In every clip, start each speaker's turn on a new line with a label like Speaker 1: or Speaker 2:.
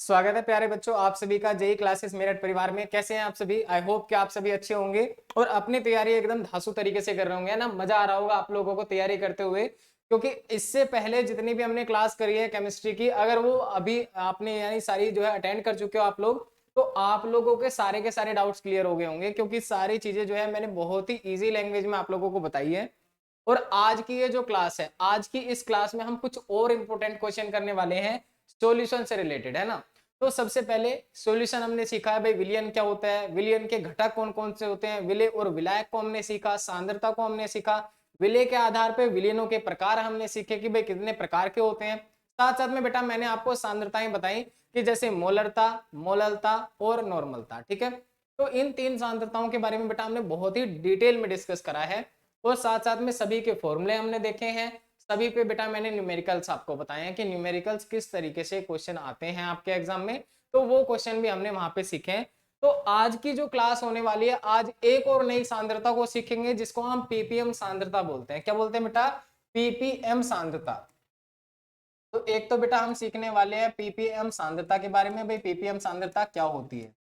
Speaker 1: स्वागत है प्यारे बच्चों आप सभी का जेई क्लासेस मेरठ परिवार में। कैसे हैं आप सभी? आई होप कि आप सभी अच्छे होंगे और अपनी तैयारी एकदम धांसू तरीके से कर रहे होंगे ना। मजा आ रहा होगा आप लोगों को तैयारी करते हुए, क्योंकि इससे पहले जितनी भी हमने क्लास करी है केमिस्ट्री की, अगर वो अभी आपने यानी सारी जो है अटेंड कर चुके हो आप लोग, तो आप लोगों के सारे डाउट्स क्लियर हो गए होंगे, क्योंकि सारी चीजें जो है मैंने बहुत ही ईजी लैंग्वेज में आप लोगों को बताई है। और आज की ये जो क्लास है, आज की इस क्लास में हम कुछ और इंपॉर्टेंट क्वेश्चन करने वाले हैं सॉल्यूशन से रिलेटेड, है ना। तो सबसे पहले सॉल्यूशन हमने सीखा है भाई, विलयन क्या होता है, विलयन के घटक कौन कौन से होते हैं, विलय और विलायक को हमने सीखा, सांद्रता को हमने सीखा, विलय के आधार पर विलयनों के प्रकार हमने सीखे कि भाई कितने प्रकार के होते हैं। साथ साथ में बेटा मैंने आपको सांद्रताएं बताई कि जैसे मोलरता, मोललता और नॉर्मलता, ठीक है। तो इन तीन सांद्रताओं के बारे में बेटा हमने बहुत ही डिटेल में डिस्कस करा है और साथ साथ में सभी के फॉर्मूले हमने देखे हैं। सभी पे बेटा मैंने न्यूमेरिकल्स आपको बताए हैं कि न्यूमेरिकल्स किस तरीके से क्वेश्चन आते हैं आपके एग्जाम में, तो वो क्वेश्चन भी हमने वहां पे सीखे हैं। तो आज की जो क्लास होने वाली है, आज एक और नई सांद्रता को सीखेंगे जिसको हम पीपीएम सांद्रता बोलते हैं। क्या बोलते हैं बेटा? पीपीएम सांद्रता। तो एक तो बेटा हम सीखने वाले हैं पीपीएम सांद्रता के बारे में, भाई पीपीएम सांद्रता क्या होती है।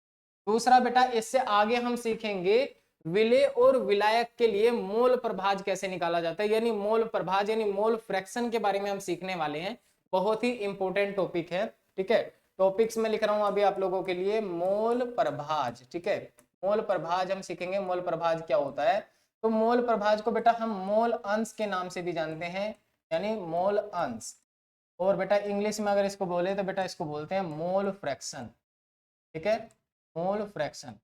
Speaker 1: दूसरा बेटा इससे आगे हम सीखेंगे विलेय और विलायक के लिए मोल प्रभाज कैसे निकाला जाता है, यानी मोल प्रभाज यानी मोल फ्रैक्शन के बारे में हम सीखने वाले हैं। बहुत ही इंपॉर्टेंट टॉपिक है, ठीक है। टॉपिक्स में लिख रहा हूं अभी आप लोगों के लिए, मोल प्रभाज, ठीक है। मोल प्रभाज हम सीखेंगे, मोल प्रभाज क्या होता है। तो मोल प्रभाज को बेटा हम मोल अंश के नाम से भी जानते हैं, यानी मोल अंश। और बेटा इंग्लिश में अगर इसको बोले तो बेटा इसको बोलते हैं मोल फ्रैक्शन, ठीक है। मोल फ्रैक्शन,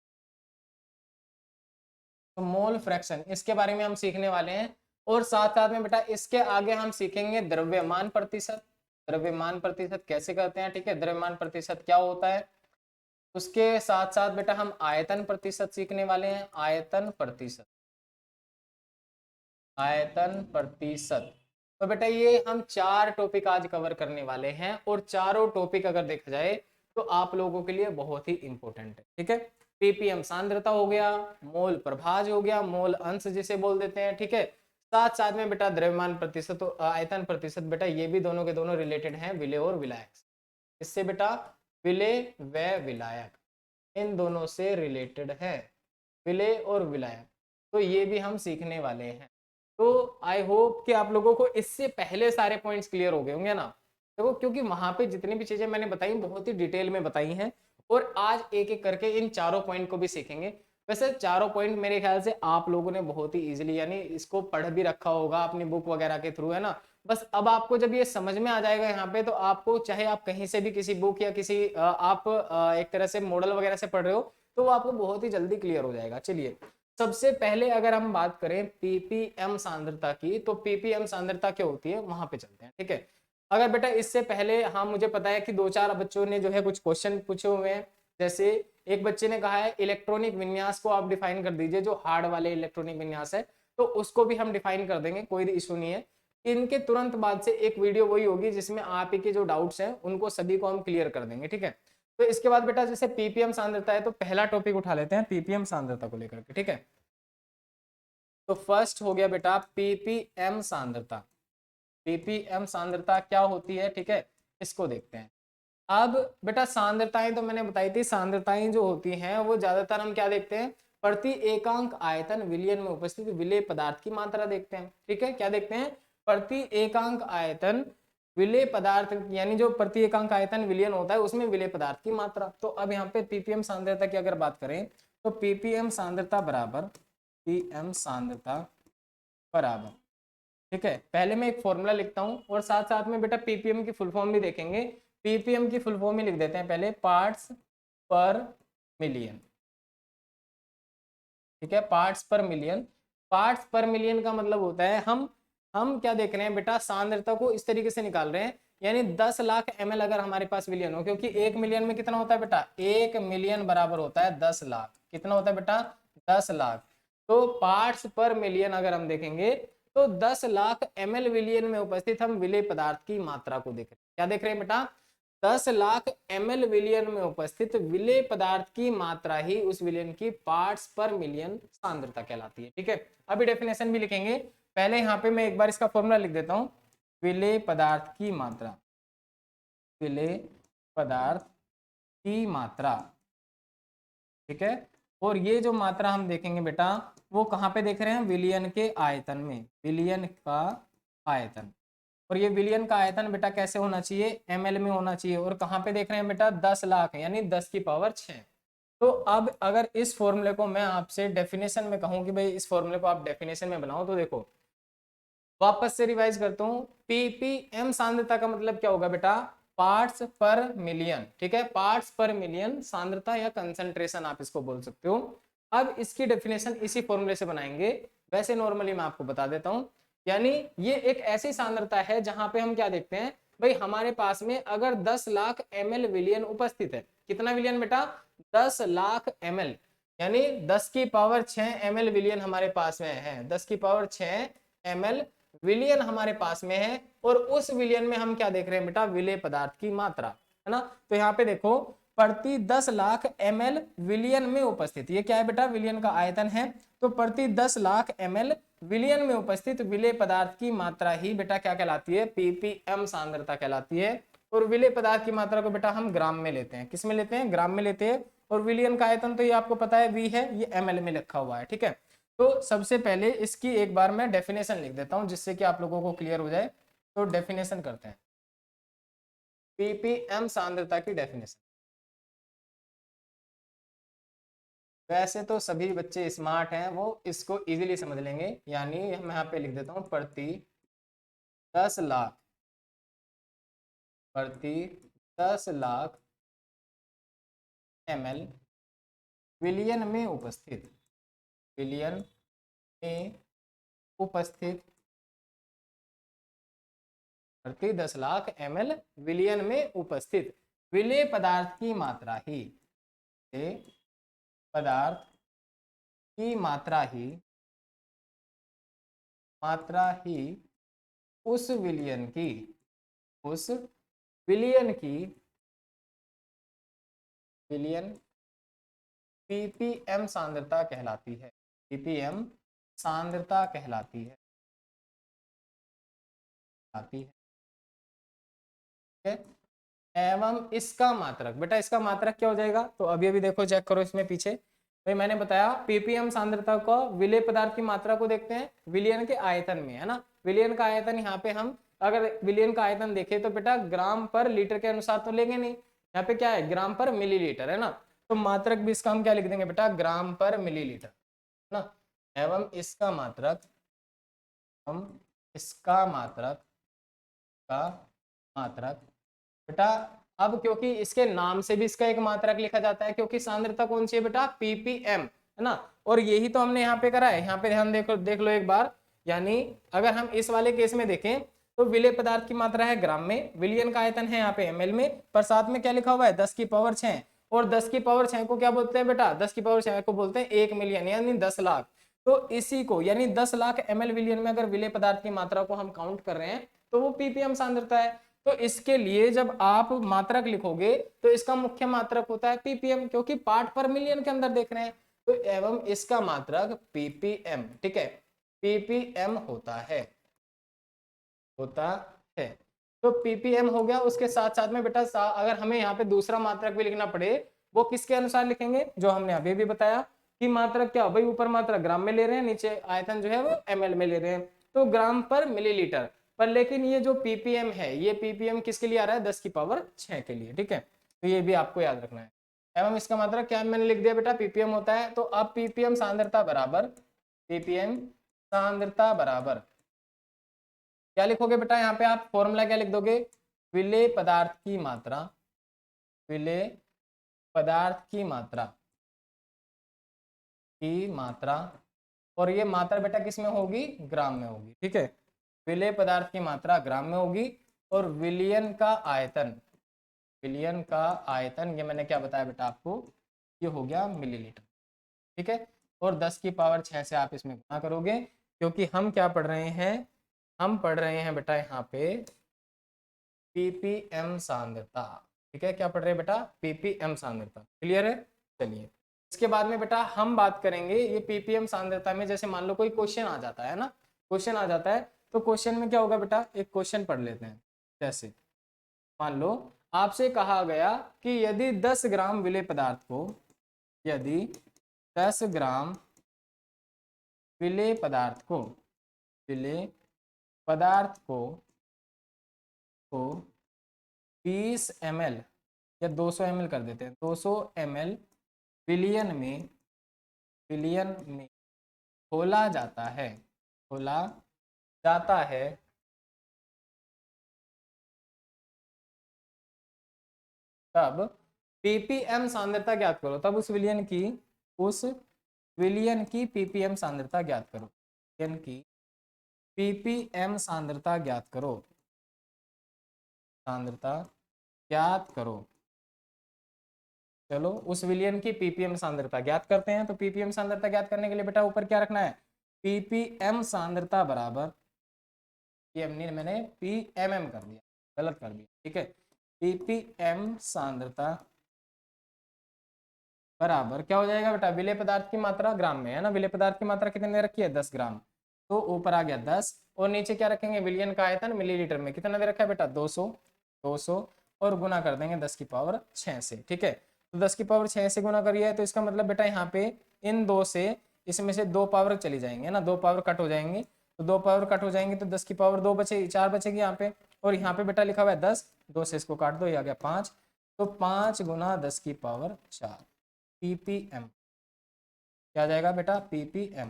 Speaker 1: तो मोल फ्रैक्शन इसके बारे में हम सीखने वाले हैं। और साथ साथ में बेटा इसके आगे हम सीखेंगे द्रव्यमान प्रतिशत। द्रव्यमान प्रतिशत कैसे करते हैं, ठीक है, द्रव्यमान प्रतिशत क्या होता है। उसके साथ साथ बेटा हम आयतन प्रतिशत सीखने वाले हैं, आयतन प्रतिशत, आयतन प्रतिशत। तो बेटा ये हम चार टॉपिक आज कवर करने वाले हैं और चारों टॉपिक अगर देखा जाए तो आप लोगों के लिए बहुत ही इंपॉर्टेंट है, ठीक है। पीपीएम सांद्रता हो गया, मोल प्रभाज हो गया, मोल अंश जिसे बोल देते हैं, ठीक है। साथ साथ में बेटा द्रव्यमान प्रतिशत और आयतन प्रतिशत, बेटा ये भी दोनों के दोनों रिलेटेड हैं विलेय और विलायक से। इससे बेटा विलेय व विलायक इन दोनों से रिलेटेड है, विलेय और विलायक। तो ये भी हम सीखने वाले हैं। तो आई होप कि आप लोगों को इससे पहले सारे पॉइंट्स क्लियर हो गए होंगे ना। देखो क्योंकि वहां पे जितनी भी चीजें मैंने बताई बहुत ही डिटेल में बताई हैं और आज एक एक करके इन चारों पॉइंट को भी सीखेंगे। वैसे चारों पॉइंट मेरे ख्याल से आप लोगों ने बहुत ही इजीली यानी इसको पढ़ भी रखा होगा अपनी बुक वगैरह के थ्रू, है ना। बस अब आपको जब ये समझ में आ जाएगा यहाँ पे, तो आपको चाहे आप कहीं से भी किसी बुक या किसी आप एक तरह से मॉडल वगैरह से पढ़ रहे हो, तो वो आपको बहुत ही जल्दी क्लियर हो जाएगा। चलिए सबसे पहले अगर हम बात करें पीपीएम सांद्रता की, तो पीपीएम सांद्रता क्या होती है वहां पे चलते हैं, ठीक है। अगर बेटा इससे पहले, हाँ मुझे पता है कि दो चार बच्चों ने जो है कुछ क्वेश्चन पूछे हुए हैं। जैसे एक बच्चे ने कहा है इलेक्ट्रॉनिक विन्यास को आप डिफाइन कर दीजिए, जो हार्ड वाले इलेक्ट्रॉनिक विन्यास है, तो उसको भी हम डिफाइन कर देंगे, कोई इशू नहीं है। इनके तुरंत बाद से एक वीडियो वही होगी जिसमें आप ही के जो डाउट्स हैं उनको सभी को हम क्लियर कर देंगे, ठीक है। तो इसके बाद बेटा जैसे पीपीएम सांद्रता है, तो पहला टॉपिक उठा लेते हैं पीपीएम सांद्रता को लेकर के, ठीक है। तो फर्स्ट हो गया बेटा पीपीएम सांद्रता। पीपीएम सांद्रता क्या होती है, ठीक है, इसको देखते हैं। अब बेटा सांद्रताएं तो मैंने बताई थी, सांद्रताएं जो होती हैं वो ज्यादातर हम क्या देखते हैं, प्रति एकांक आयतन विलयन में उपस्थित विलेय पदार्थ की मात्रा देखते हैं, ठीक है। क्या देखते हैं? प्रति एकांक आयतन विलेय पदार्थ, यानी जो प्रति एकांक आयतन विलयन होता है उसमें विलेय पदार्थ की मात्रा। तो अब यहाँ पे पीपीएम सांद्रता की अगर बात करें, तो पीपीएम सांद्रता बराबर पीएम सांद्रता बराबर, ठीक है। पहले मैं एक फॉर्मूला लिखता हूं और साथ साथ में बेटा पीपीएम की फुल फॉर्म भी देखेंगे। पीपीएम की फुल फॉर्म ही लिख देते हैं पहले, पार्ट्स पर मिलियन, ठीक है। पार्ट्स पर मिलियन, पार्ट्स पर मिलियन का मतलब होता है हम क्या देख रहे हैं बेटा, सांद्रता को इस तरीके से निकाल रहे हैं, यानी 10 लाख ml अगर हमारे पास विलियन हो, क्योंकि 1 मिलियन में कितना होता है बेटा, 1 मिलियन बराबर होता है 10 लाख। कितना होता है बेटा? 10 लाख। तो पार्ट्स पर मिलियन अगर हम देखेंगे तो 10 लाख ml विलियन में उपस्थित हम विलेय पदार्थ की मात्रा को देख रहे हैं। क्या देख रहे हैं बेटा? 10 लाख ml विलियन में उपस्थित विलेय पदार्थ की मात्रा ही उस विलियन की पार्ट्स पर मिलियन सांद्रता कहलाती है, ठीक है। अभी डेफिनेशन भी लिखेंगे, पहले यहाँ पे मैं एक बार इसका फॉर्मूला लिख देता हूँ। विलेय पदार्थ की मात्रा, विलेय पदार्थ की मात्रा, ठीक है। और ये जो मात्रा हम देखेंगे बेटा वो कहाँ पे देख रहे हैं, विलियन के आयतन में, विलियन का आयतन। और ये विलियन का आयतन बेटा कैसे होना चाहिए, ml में होना चाहिए। और कहाँ पे देख रहे हैं बेटा, 10 लाख यानी 10 की पावर 6। तो अब अगर इस फॉर्मूले को मैं आपसे डेफिनेशन में कहूँ कि भाई इस फॉर्मूले को आप डेफिनेशन में बनाओ, तो देखो वापस से रिवाइज करता हूँ। पीपीएम सांद्रता का मतलब क्या होगा बेटा, पार्ट्स पर मिलियन, ठीक है, पार्ट्स पर मिलियन सांद्रता या कंसंट्रेशन आप इसको बोल सकते हो। अब इसकी डेफिनेशन इसी फॉर्मूले से बनाएंगे। वैसे नॉर्मली मैं आपको बता देता हूँ, यानी ये एक ऐसी सांद्रता है जहां पे हम क्या देखते हैं, भाई हमारे पास में अगर 10 लाख ml विलियन उपस्थित है, कितना विलियन बेटा, 10 लाख ml, यानी 10 की पावर 6 ml विलियन हमारे पास में है, 10 की पावर 6 ml विलियन हमारे पास में है। और उस विलियन में हम क्या देख रहे हैं बेटा, विलेय पदार्थ की मात्रा, है ना। तो यहाँ पे देखो प्रति 10 लाख ml विलियन में उपस्थित, ये क्या है बेटा, विलियन का आयतन है। तो प्रति 10 लाख ml विलियन में उपस्थित विलेय पदार्थ की मात्रा ही बेटा क्या कहलाती है, पीपीएम सांद्रता कहलाती है। और विलेय पदार्थ की मात्रा को बेटा हम ग्राम में लेते हैं, किस में लेते हैं, ग्राम में लेते हैं। और विलियन का आयतन तो ये आपको पता है V है, ये ml में लिखा हुआ है, ठीक है। तो सबसे पहले इसकी एक बार मैं डेफिनेशन लिख देता हूं जिससे कि आप लोगों को क्लियर हो जाए। तो डेफिनेशन करते हैं, पीपीएम सांद्रता की डेफिनेशन। वैसे तो सभी बच्चे स्मार्ट हैं, वो इसको इजीली समझ लेंगे। यानी मैं यहाँ पे लिख देता हूँ, प्रति 10 लाख, प्रति 10 लाख ml विलियन में उपस्थित, विलियन में उपस्थित, प्रति 10 लाख ml विलियन में उपस्थित विलेय पदार्थ की मात्रा ही, पदार्थ की मात्रा ही उस विलियन की, उस विलियन की, विलियन पीपीएम सांद्रता कहलाती है, पीपीएम सांद्रता कहलाती है, ठीक है। एवं इसका मात्रक, बेटा इसका मात्रक क्या हो जाएगा, तो अभी अभी देखो चेक करो इसमें पीछे, भाई मैंने बताया पीपीएम सांद्रता को विलेय पदार्थ की मात्रा को देखते हैं विलियन के आयतन में, है ना। विलियन का आयतन यहाँ पे हम अगर विलियन का आयतन देखें तो बेटा ग्राम पर लीटर के अनुसार तो लेंगे नहीं, यहाँ पे क्या है, ग्राम पर मिलीलीटर, है ना। तो मात्रक भी इसका हम क्या लिख देंगे बेटा, ग्राम पर मिलीलीटर, है ना। एवं इसका मात्रक, हम इसका मात्रक का मात्रक बेटा, अब क्योंकि इसके नाम से भी इसका एक मात्रक लिखा जाता है, क्योंकि सांद्रता कौन सी है बेटा, पीपीएम, है ना। और यही तो हमने यहाँ पे करा है, यहाँ पे ध्यान देखो, देख लो एक बार। यानी अगर हम इस वाले केस में देखें तो विलेय पदार्थ की मात्रा है ग्राम में, विलियन का आयतन है यहाँ पे ml में, पर साथ में क्या लिखा हुआ है, 10 की पावर 6। और 10 की पावर 6 को क्या बोलते हैं बेटा, 10 की पावर 6 को बोलते हैं 1 मिलियन यानी 10 लाख। तो इसी को यानी 10 लाख ml विलियन में अगर विलेय पदार्थ की मात्रा को हम काउंट कर रहे हैं तो वो पीपीएम सांद्रता है। तो इसके लिए जब आप मात्रक लिखोगे तो इसका मुख्य मात्रक होता है पीपीएम, क्योंकि पार्ट पर मिलियन के अंदर देख रहे हैं। तो एवं इसका मात्रक पीपीएम, ठीक है, पीपीएम होता है, होता है। तो पीपीएम हो गया। उसके साथ साथ में बेटा अगर हमें यहाँ पे दूसरा मात्रक भी लिखना पड़े, वो किसके अनुसार लिखेंगे, जो हमने अभी भी बताया कि मात्रक क्या, भाई ऊपर मात्रक ग्राम में ले रहे हैं, नीचे आयतन जो है वो ml में ले रहे हैं, तो ग्राम पर मिलीलीटर पर। लेकिन ये जो पीपीएम है, ये पीपीएम किसके लिए आ रहा है, 10 की पावर 6 के लिए, ठीक है। तो ये भी आपको याद रखना है। एवं इसका मात्रक क्या मैंने लिख दिया बेटा, पीपीएम होता है। तो अब पीपीएम सांद्रता बराबर, पीपीएम सांद्रता बराबर क्या लिखोगे बेटा, यहाँ पे आप फॉर्मूला क्या लिख दोगे, विलेय पदार्थ की मात्रा, विलेय पदार्थ की मात्रा, और ये मात्रा बेटा किस में होगी, ग्राम में होगी, ठीक है। विलेय पदार्थ की मात्रा ग्राम में होगी। और विलियन का आयतन, विलियन का आयतन ये मैंने क्या बताया बेटा आपको, ये हो गया मिलीलीटर, ठीक है। और 10 की पावर 6 से आप इसमें गुणा करोगे, क्योंकि हम क्या पढ़ रहे हैं, हम पढ़ रहे हैं बेटा यहाँ पे पीपीएम सांद्रता, ठीक है। क्या पढ़ रहे हैं बेटा, पीपीएम सांद्रता, क्लियर है। चलिए इसके बाद में बेटा हम बात करेंगे ये पीपीएम सांद्रता में, जैसे मान लो कोई क्वेश्चन आ जाता है ना, क्वेश्चन आ जाता है, तो क्वेश्चन में क्या होगा बेटा, एक क्वेश्चन पढ़ लेते हैं। जैसे मान लो आपसे कहा गया कि यदि 10 ग्राम विलेय पदार्थ को, यदि 10 ग्राम विलेय पदार्थ को, विलेय पदार्थ को 20 ml या 200 ml कर देते हैं, 200 ml विलियन में खोला जाता है, खोला जाता है, तब ppm सांद्रता ज्ञात करो। तब उस विलियन की ppm सांद्रता ज्ञात करो, विलियन की ppm सांद्रता ज्ञात करो, सांद्रता ज्ञात करो। चलो उस विलियन की ppm सांद्रता ज्ञात करते हैं। तो ppm सांद्रता ज्ञात करने के लिए बेटा ऊपर क्या रखना है, ppm सांद्रता बराबर, मैंने pmm कर दिया, गलत कर दिया, ठीक है। ppm सांद्रता बराबर क्या हो जाएगा बेटा, विलेय पदार्थ की मात्रा ग्राम में है ना, विलेय पदार्थ की मात्रा कितने दे रखी है, 10 ग्राम। तो ऊपर आ गया 10 और नीचे क्या रखेंगे, विलियन का आयतन मिलीलीटर में कितना दे रखा है बेटा, 200 और गुना कर देंगे 10 की पावर 6 से, ठीक है। तो 10 की पावर 6 से गुना करिए, तो इसका मतलब बेटा यहाँ पे इन दो से, इसमें से 2 पावर चली जाएंगे ना, 2 पावर कट हो जाएंगे, तो 2 पावर कट हो जाएंगे तो 10 की पावर 2 बचेगी, 4 बचेगी यहाँ पे। और यहाँ पे बेटा लिखा हुआ है 10, 2 से इसको काट दो, ये आ गया 5, तो 5 गुना 10 की पावर 4 ppm, क्या आ जाएगा बेटा, ppm।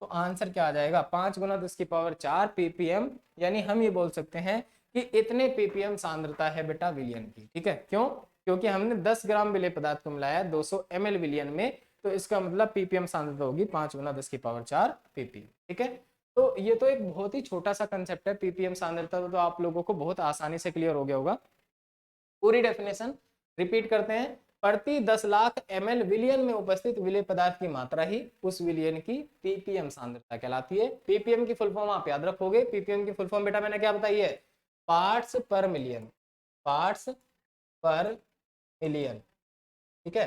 Speaker 1: तो आंसर क्या आ जाएगा, 5 गुना 10 की पावर 4 ppm, यानी हम ये बोल सकते हैं कि इतने ppm सांद्रता है बेटा विलियन की, ठीक है। क्यों, क्योंकि हमने 10 ग्राम विलेय पदार्थ को मिलाया 200 ml विलियन में, तो इसका मतलब ppm सांद्रता होगी 5 गुना 10 की पावर 4 ppm, ठीक है। तो ये तो एक बहुत ही छोटा सा कंसेप्ट है ppm सांद्रता, तो आप लोगों को बहुत आसानी से क्लियर हो गया होगा। पूरी डेफिनेशन रिपीट करते हैं, प्रति 10 लाख ml विलियन में उपस्थित विलेय पदार्थ की मात्रा ही उस विलियन की ppm सांद्रता कहलाती है। ppm की फुल फॉर्म आप याद रखोगे, ppm की फुल फॉर्म बेटा मैंने क्या बताई है, पार्ट्स पर मिलियन, पार्ट्स पर मिलियन, ठीक है।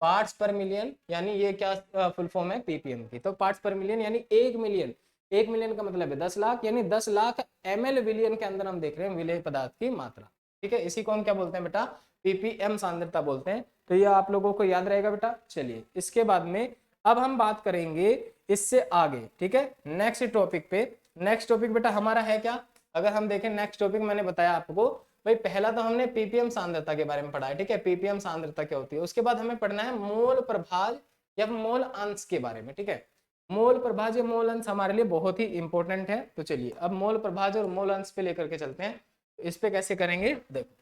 Speaker 1: पार्ट्स पर मिलियन यानी ये क्या फुल फॉर्म है ppm की, तो पार्ट्स पर मिलियन यानी 1 मिलियन, 1 मिलियन का मतलब है 10 लाख, यानी 10 लाख ml विलियन के अंदर हम देख रहे हैं विलेय पदार्थ की मात्रा, ठीक है। इसी को हम क्या बोलते हैं बेटा, ppm सांद्रता बोलते हैं। तो ये आप लोगों को याद रहेगा बेटा। चलिए इसके बाद में अब हम बात करेंगे इससे आगे, ठीक है, नेक्स्ट टॉपिक पे। नेक्स्ट टॉपिक बेटा हमारा है क्या, अगर हम देखें नेक्स्ट टॉपिक मैंने बताया आपको भाई, पहला तो हमने ppm सांद्रता के बारे में पढ़ा है, ठीक है, ppm सांद्रता क्या होती है। उसके बाद हमें पढ़ना है मोल प्रभाज या मोल अंश के बारे में, ठीक है। मोल प्रभाज या मोल अंश हमारे लिए बहुत ही इंपॉर्टेंट है। तो चलिए अब मोल प्रभाज और मोल अंश पे लेकर के चलते हैं। इस पे कैसे करेंगे देखो,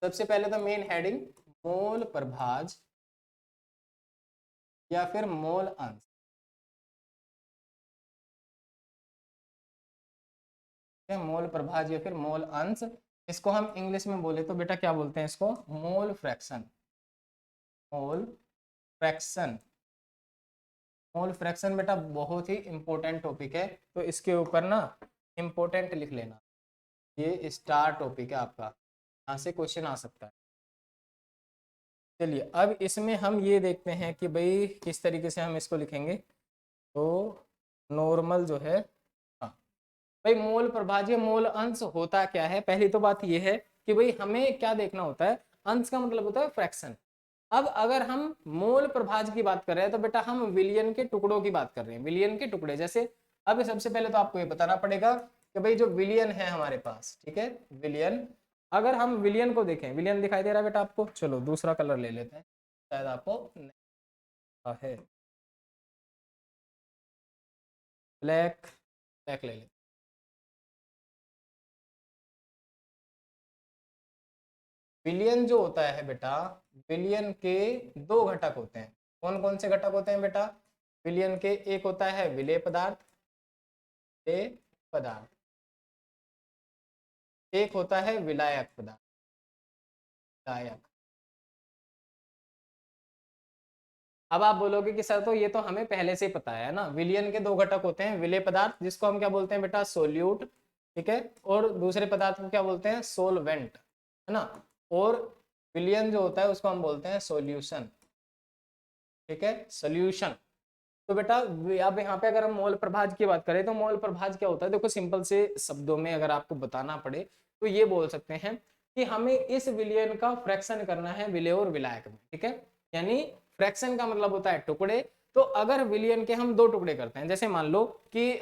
Speaker 1: सबसे पहले तो मेन हेडिंग मोल प्रभाज या फिर मोल अंश, मोल प्रभाज या फिर मोल अंश, इसको हम इंग्लिश में बोले तो बेटा क्या बोलते हैं, इसको mole fraction, mole fraction. Mole fraction बेटा बहुत ही इंपॉर्टेंट टॉपिक है, तो इसके ऊपर ना इंपॉर्टेंट लिख लेना, ये स्टार टॉपिक है आपका, यहाँ से क्वेश्चन आ सकता है। चलिए अब इसमें हम ये देखते हैं कि भाई किस तरीके से हम इसको लिखेंगे। तो नॉर्मल जो है, हाँ भाई मोल प्रभाज्य मोल अंश होता क्या है। पहली तो बात ये है कि भाई हमें क्या देखना होता है, अंश का मतलब होता है फ्रैक्शन। अब अगर हम मोल प्रभाज्य की बात कर रहे हैं तो बेटा हम विलियन के टुकड़ों की बात कर रहे हैं, विलियन के टुकड़े। जैसे अब सबसे पहले तो आपको ये बताना पड़ेगा कि भाई जो विलियन है हमारे पास, ठीक है, विलियन, अगर हम विलियन को देखें, विलियन दिखाई दे रहा है बेटा आपको, चलो दूसरा कलर ले लेते हैं, शायद आपको है, ब्लैक, ब्लैक ले लेते। विलियन जो होता है बेटा, विलियन के 2 घटक होते हैं। कौन कौन से घटक होते हैं बेटा विलियन के, एक होता है विलेय पदार्थ, विलेय पदार्थ, एक होता है विलायक पदार्थ, विलायक। अब आप बोलोगे कि सर तो ये तो हमें पहले से ही पता है ना, विलियन के 2 घटक होते हैं, विलेय पदार्थ जिसको हम क्या बोलते हैं बेटा सोल्यूट, ठीक है, और दूसरे पदार्थ को क्या बोलते हैं सोलवेंट, है ना, और विलियन जो होता है उसको हम बोलते हैं सॉल्यूशन, ठीक है, सॉल्यूशन। तो बेटा अब यहाँ पे अगर हम मोल प्रभाज की बात करें तो मोल प्रभाज क्या होता है, देखो सिंपल से शब्दों में अगर आपको बताना पड़े तो ये बोल सकते हैं कि हमें इस विलयन का फ्रैक्शन करना है विलेय और विलायक में, ठीक है। यानी फ्रैक्शन का मतलब होता है टुकड़े। तो अगर विलयन के हम 2 टुकड़े करते हैं, जैसे मान लो कि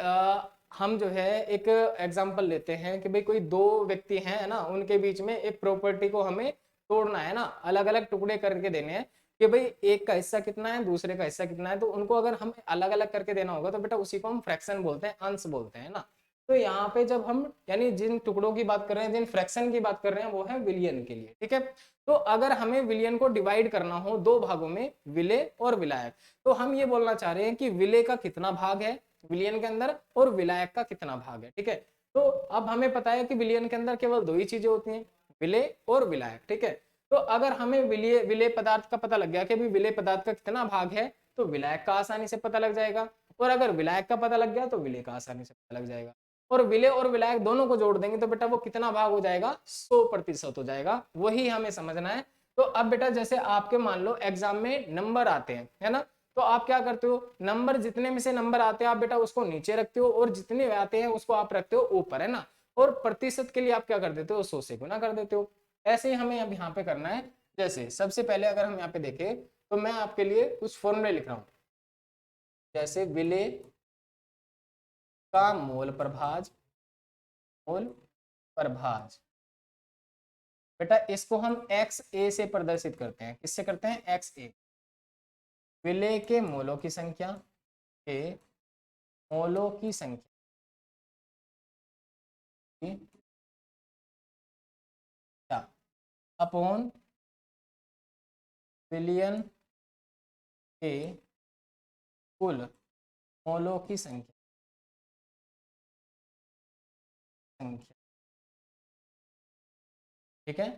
Speaker 1: हम जो है एक एग्जांपल लेते हैं कि भाई कोई 2 व्यक्ति हैं, है ना, उनके बीच में एक प्रॉपर्टी को हमें तोड़ना है ना, अलग अलग टुकड़े करके देने हैं कि भाई एक का हिस्सा कितना है, दूसरे का हिस्सा कितना है। तो उनको अगर हम अलग अलग करके देना होगा तो बेटा उसी को हम फ्रैक्शन बोलते हैं, अंश बोलते हैं ना। तो यहाँ पे जब हम यानी जिन टुकड़ों की बात कर रहे हैं, जिन फ्रैक्शन की बात कर रहे हैं, वो है विलयन के लिए, ठीक है। तो अगर हमें विलयन को डिवाइड करना हो 2 भागों में, विलेय और विलायक, तो हम ये बोलना चाह रहे हैं कि विलेय का कितना भाग है विलयन के अंदर और विलायक का कितना भाग है, ठीक है। तो अब हमें पता है कि विलयन के अंदर केवल 2 ही चीजें होती हैं, विलेय और विलायक, ठीक है। तो अगर हमें विलेय विलेय पदार्थ का पता लग गया कि भाई विलेय पदार्थ का कितना भाग है, तो विलायक का आसानी से पता लग जाएगा। और अगर विलायक का पता लग गया तो विलेय का आसानी से पता लग जाएगा। और विलेय और विलायक दोनों को जोड़ देंगे तो बेटा वो कितना भाग हो जाएगा, 100% हो जाएगा। वही हमें समझना है। तो अब बेटा जैसे आपके मान लो एग्जाम में नंबर आते हैं, है ना, तो आप क्या करते हो, नंबर जितने में से नंबर आते हैं आप बेटा उसको नीचे रखते हो, और जितने आते हैं उसको आप रखते हो ऊपर, है ना। और प्रतिशत के लिए आप क्या कर देते हो, 100 से गुना कर देते हो। ऐसे ही हमें अब यहाँ पे करना है। जैसे सबसे पहले अगर हम यहाँ पे देखें तो मैं आपके लिए कुछ फॉर्मूले लिख रहा हूं। जैसे विलेय का मोल प्रभाज, मोल प्रभाज, बेटा इसको हम एक्स ए से प्रदर्शित करते हैं। किससे करते हैं, एक्स ए। विलेय के मोलों की संख्या, के मोलों की संख्या अपॉन विलयन के कुल मोलों की संख्या, ठीक है।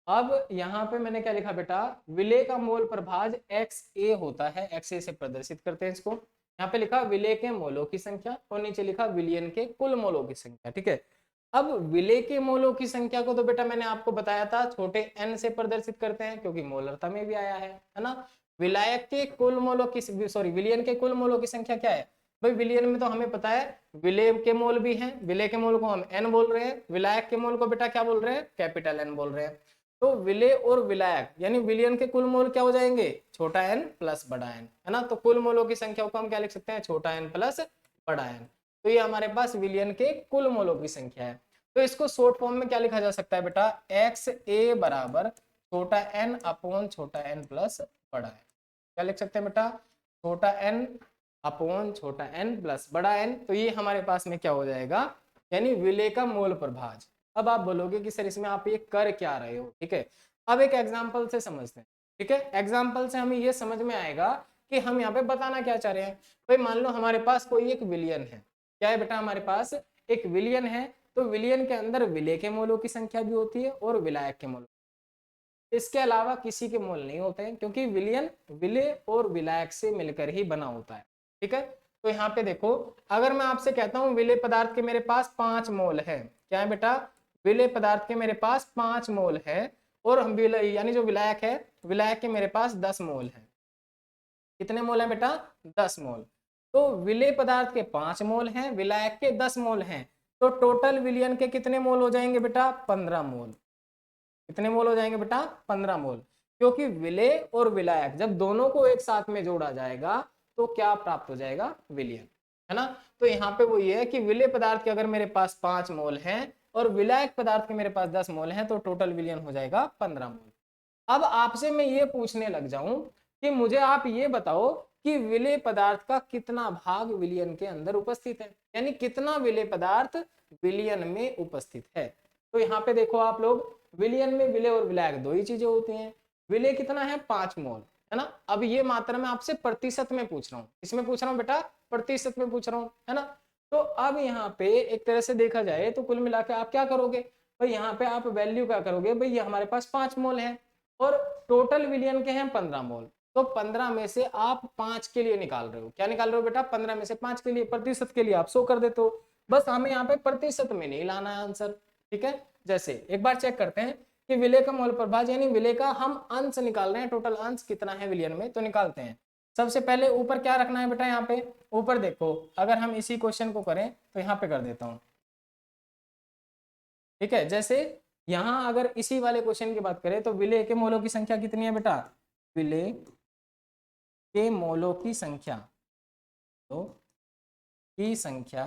Speaker 1: अब यहाँ पे मैंने क्या लिखा बेटा, विलेय का मोल प्रभाज एक्स ए होता है, एक्स ए से प्रदर्शित करते हैं इसको। यहाँ पे लिखा विलेय के मोलों की संख्या और नीचे लिखा विलयन के कुल मोलों की संख्या, ठीक है। अब विलेय के मोलों की संख्या को तो बेटा मैंने आपको बताया था छोटे n से प्रदर्शित करते हैं, क्योंकि मोलरता में भी आया है ना। विलायक के कुल मोलों की सॉरी विलयन के कुल मोलों की संख्या क्या है भाई, विलयन में तो हमें पता है विलेय के मोल भी हैं, विलेय के मोल को हम n बोल रहे हैं, विलायक के मोल को बेटा क्या बोल रहे हैं, कैपिटल N बोल रहे हैं। तो विलेय और विलायक यानी विलयन के कुल मोल क्या हो जाएंगे, छोटा n प्लस बड़ा n, है ना। तो कुल मोलों की संख्या को हम क्या लिख सकते हैं, छोटा n प्लस बड़ा n। तो ये हमारे पास विलयन के कुल मोलों की संख्या है। तो इसको शॉर्ट फॉर्म में क्या लिखा जा सकता है बेटा, एक्स ए बराबर छोटा n अपॉन छोटा n प्लस बड़ा n। क्या लिख सकते हैं बेटा, छोटा n अपॉन छोटा n प्लस बड़ा n। तो ये हमारे पास में क्या हो जाएगा, यानी विलेय का मोल प्रभाज। अब आप बोलोगे कि सर इसमें आप ये कर क्या रहे हो, ठीक है। अब एक एग्जांपल से समझते हैं, ठीक है। एग्जांपल से हमें ये समझ में आएगा कि हम यहाँ पे बताना क्या चाह रहे हैं। भाई मान लो हमारे पास कोई एक विलियन है, क्या है बेटा, हमारे पास एक विलियन है। तो विलियन के अंदर विलेय के मोलों की संख्या भी होती है और विलायक के मोल, इसके अलावा किसी के मोल नहीं होते हैं, क्योंकि विलयन विलेय और विलायक से मिलकर ही बना होता है, ठीक है। तो यहाँ पे देखो, अगर मैं आपसे कहता हूँ विलेय पदार्थ के मेरे पास 5 मोल है, क्या है बेटा, विलेय पदार्थ के मेरे पास 5 मोल है, और हम यानी जो विलायक है, विलायक के मेरे पास 10 मोल है। कितने मोल है बेटा, 10 मोल। तो विलेय पदार्थ के 5 मोल हैं, विलायक के 10 मोल हैं। तो टोटल विलयन के कितने मोल हो जाएंगे बेटा, 15 मोल। कितने मोल हो जाएंगे बेटा, 15 मोल। क्योंकि विलेय और विलायक जब दोनों को एक साथ में जोड़ा जाएगा तो क्या प्राप्त हो जाएगा, विलयन, है ना। तो यहाँ पे वो ये है कि विलेय पदार्थ के अगर मेरे पास 5 मोल हैं और विलायक पदार्थ के मेरे पास 10 मोल हैं तो टोटल विलयन हो जाएगा 15 मोल। अब आपसे मैं ये पूछने लग जाऊं कि मुझे आप ये बताओ कि विलेय पदार्थ का कितना भाग विलयन के अंदर उपस्थित है, यानी कितना विलेय पदार्थ विलयन में उपस्थित है। तो यहाँ पे देखो आप लोग, विलयन में विलेय और विलायक 2 ही चीजें होती हैं। विलेय कितना है, 5 मोल, है ना। अब ये मात्रा मैं आपसे प्रतिशत में पूछ रहा हूँ, इसमें पूछ रहा हूँ बेटा, प्रतिशत में पूछ रहा हूँ, है ना। तो अब यहाँ पे एक तरह से देखा जाए तो कुल मिलाकर आप क्या करोगे भाई, यहाँ पे आप वैल्यू क्या करोगे भाई, ये हमारे पास 5 मोल है और टोटल विलयन के हैं 15 मोल। तो 15 में से आप 5 के लिए निकाल रहे हो, क्या निकाल रहे हो बेटा, 15 में से 5 के लिए, प्रतिशत के लिए आप 100 कर देते हो। बस हमें यहाँ पे प्रतिशत में नहीं लाना है आंसर, ठीक है। जैसे एक बार चेक करते हैं कि विलेय का मोल प्रभाज यानी विलेय का हम अंश निकाल रहे हैं, टोटल अंश कितना है विलयन में, तो निकालते हैं। सबसे पहले ऊपर क्या रखना है बेटा, यहाँ पे ऊपर देखो, अगर हम इसी क्वेश्चन को करें तो यहाँ पे कर देता हूँ, ठीक है। जैसे यहाँ अगर इसी वाले क्वेश्चन की बात करें तो विलेय के मोलों की संख्या कितनी है बेटा, विलेय के मोलों की संख्या, तो की संख्या,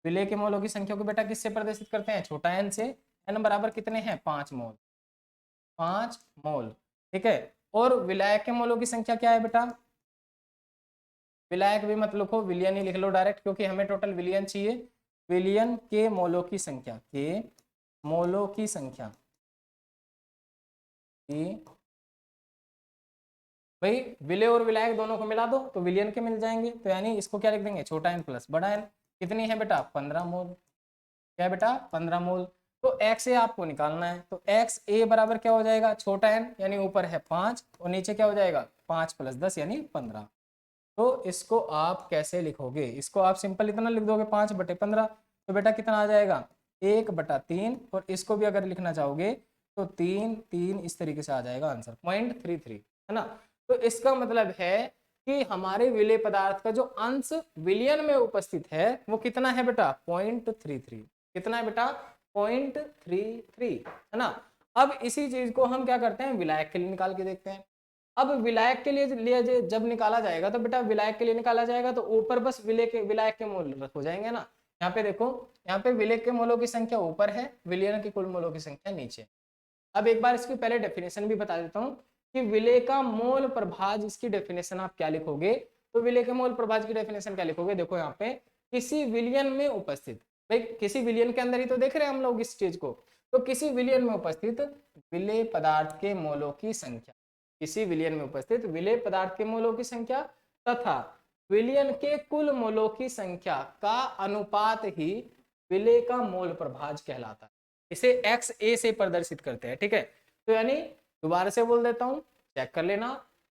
Speaker 1: विलेय के मोलों की संख्या को बेटा किससे प्रदर्शित करते हैं, छोटा एन से। एन बराबर कितने हैं, 5 मोल, 5 मोल, ठीक है। और विलायक के मोलों की संख्या क्या है बेटा, विलायक भी मत लिखो, विलियन ही लिख लो डायरेक्ट, क्योंकि हमें टोटल विलियन चाहिए। विलियन के मोलों की संख्या, के मोलों की संख्या, की भाई विलेय और विलायक दोनों को मिला दो तो विलियन के मिल जाएंगे, तो यानी इसको क्या लिख देंगे, छोटा एन प्लस बड़ा एन। कितनी है बेटा, 15 मोल, क्या है बेटा, 15 मोल। तो एक्स ए आपको निकालना है, तो एक्स ए बराबर क्या हो जाएगा, छोटा एन यानी ऊपर है 5 और नीचे क्या हो जाएगा, 5 + 10 यानी 15। तो इसको आप कैसे लिखोगे, इसको आप सिंपल इतना लिख दोगे 5/15, तो बेटा कितना आ जाएगा, 1/3। और इसको भी अगर लिखना चाहोगे तो 3 इस तरीके से आ जाएगा आंसर, 0.33, है ना। तो इसका मतलब है कि हमारे विलेय पदार्थ का जो अंश विलियन में उपस्थित है वो कितना है बेटा, 0.33। कितना है बेटा, 0.33, है ना। अब इसी चीज को हम क्या करते हैं, विलायक के लिए निकाल के देखते हैं। अब विलायक के लिए जब निकाला जाएगा तो बेटा विलायक के लिए निकाला जाएगा तो ऊपर बस विलायक के मोल हो जाएंगे ना। यहाँ पे देखो, यहाँ पे विलेय के मोलों की संख्या ऊपर है, विलियन के कुल मोलों की संख्या नीचे। अब एक बार इसकी पहले डेफिनेशन भी बता देता हूँ कि विलेय का मोल प्रभाज, इसकी डेफिनेशन आप क्या लिखोगे, तो विलेय के मोल प्रभाज की डेफिनेशन क्या लिखोगे, देखो यहाँ पे किसी विलियन में उपस्थित, भाई किसी विलियन के अंदर ही तो देख रहे हैं हम लोग इस चीज को, तो किसी विलियन में उपस्थित विलेय पदार्थ के मोलों की संख्या, किसी विलियन में उपस्थित विलेय पदार्थ के मोलों की संख्या तथा विलियन के कुल मोलों की संख्या का अनुपात ही विलेय का मोल प्रभाज कहलाता है। इसे एक्स ए से प्रदर्शित करते हैं, ठीक है। तो यानी दोबारा से बोल देता हूं, चेक कर लेना,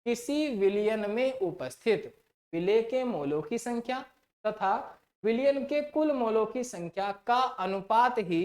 Speaker 1: किसी विलियन में उपस्थित विलेय के मोलों की संख्या तथा विलियन के कुल मोलों की संख्या का अनुपात ही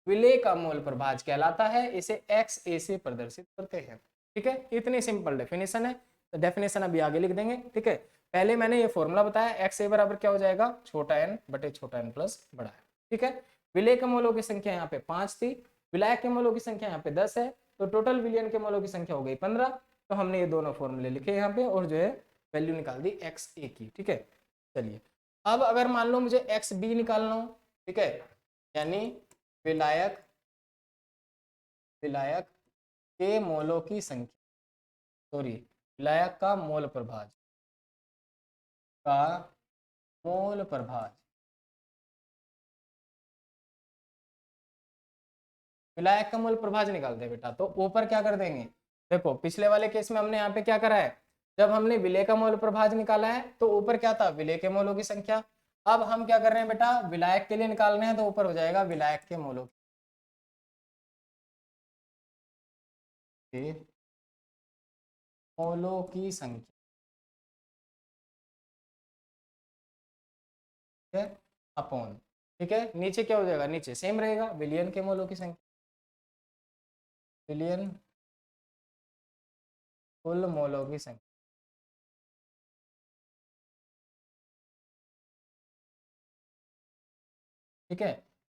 Speaker 1: विलेय का मोल प्रभाज कहलाता है। इसे एक्स ए से प्रदर्शित करते हैं, ठीक है। इतनी सिंपल डेफिनेशन है, तो डेफिनेशन अभी आगे लिख देंगे, ठीक है। पहले मैंने ये फॉर्मूला बताया, एक्स ए बराबर क्या हो जाएगा, छोटा एन बटे छोटा एन प्लस बड़ा है, ठीक है। विलेय के मोलों की संख्या यहाँ पे 5 थी, विलायक के मोलों की संख्या यहाँ पे 10 है, तो टोटल विलियन के मोलों की संख्या हो गई 15। तो हमने ये दोनों फॉर्मूले लिखे यहाँ पे और जो है वैल्यू निकाल दी एक्स ए की, ठीक है। चलिए अब अगर मान लो मुझे एक्स बी निकालना हो, ठीक है, यानी विलायक विलायक के मोलों की संख्या, सॉरी विलायक का मोल प्रभाज, का मोल प्रभाज, विलायक का मोल प्रभाज निकालते हैं बेटा, तो ऊपर क्या कर देंगे, देखो पिछले वाले केस में हमने यहाँ पे क्या करा है, जब हमने विलेय का मोल प्रभाज निकाला है तो ऊपर क्या था, विलेय के मोलों की संख्या। अब हम क्या कर रहे हैं बेटा, विलायक के लिए निकालने हैं, तो ऊपर हो जाएगा विलायक के मोलों की संख्या, ठीक है, अपॉन, ठीक है। नीचे क्या हो जाएगा, नीचे सेम रहेगा, विलियन के मोलों की संख्या, विलियन कुल मोलों की संख्या, ठीक है।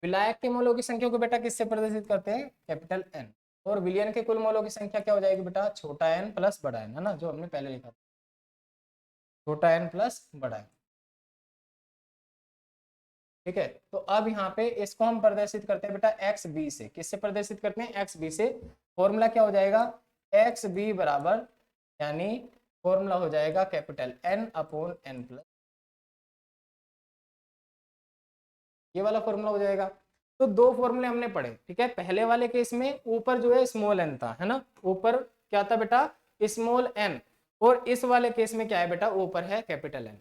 Speaker 1: विलायक के मोलों की संख्या को बेटा किससे प्रदर्शित करते हैं, कैपिटल एन। और विलियन के कुल मोलों की संख्या क्या हो जाएगी बेटा, छोटा एन प्लस बड़ा एन, है ना, जो हमने पहले लिखा था, छोटा एन प्लस बड़ा एन, ठीक है। तो अब यहाँ पे इसको हम प्रदर्शित करते हैं बेटा एक्स बी से, किससे प्रदर्शित करते हैं, एक्स बी से। फॉर्मूला क्या हो जाएगा, एक्स बी बराबर, यानी फॉर्मूला हो जाएगा capital n upon n plus, ये वाला फॉर्मूला हो जाएगा। तो दो फॉर्मूले हमने पढ़े, ठीक है। पहले वाले केस में ऊपर जो है स्मॉल एन था, है ना, ऊपर क्या था बेटा, स्मॉल एन। और इस वाले केस में क्या है बेटा, ऊपर है कैपिटल एन।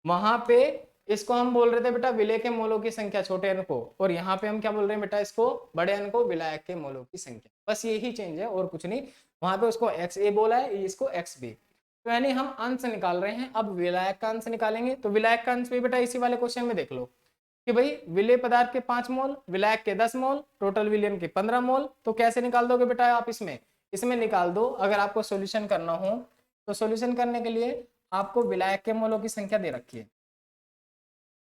Speaker 1: वहां पे इसको हम बोल रहे थे बेटा विलेय के मोलों की संख्या छोटे एन को, और यहाँ पे हम क्या बोल रहे हैं बेटा, इसको बड़े एन को विलायक के मोलों की संख्या, बस यही चेंज है और कुछ नहीं। वहां पे उसको एक्स ए बोला है, इसको एक्स बी। तो यानी हम अंश निकाल रहे हैं, अब विलायक का अंश निकालेंगे। तो विलायक का अंश भी बेटा इसी वाले क्वेश्चन में देख लो कि भाई विलेय पदार्थ के 5 मोल, विलायक के 10 मोल, टोटल विलियन के 15 मोल। तो कैसे निकाल दोगे बेटा आप, इसमें इसमें निकाल दो। अगर आपको सॉल्यूशन करना हो तो सॉल्यूशन करने के लिए आपको विलायक के मोलों की संख्या दे रखी है,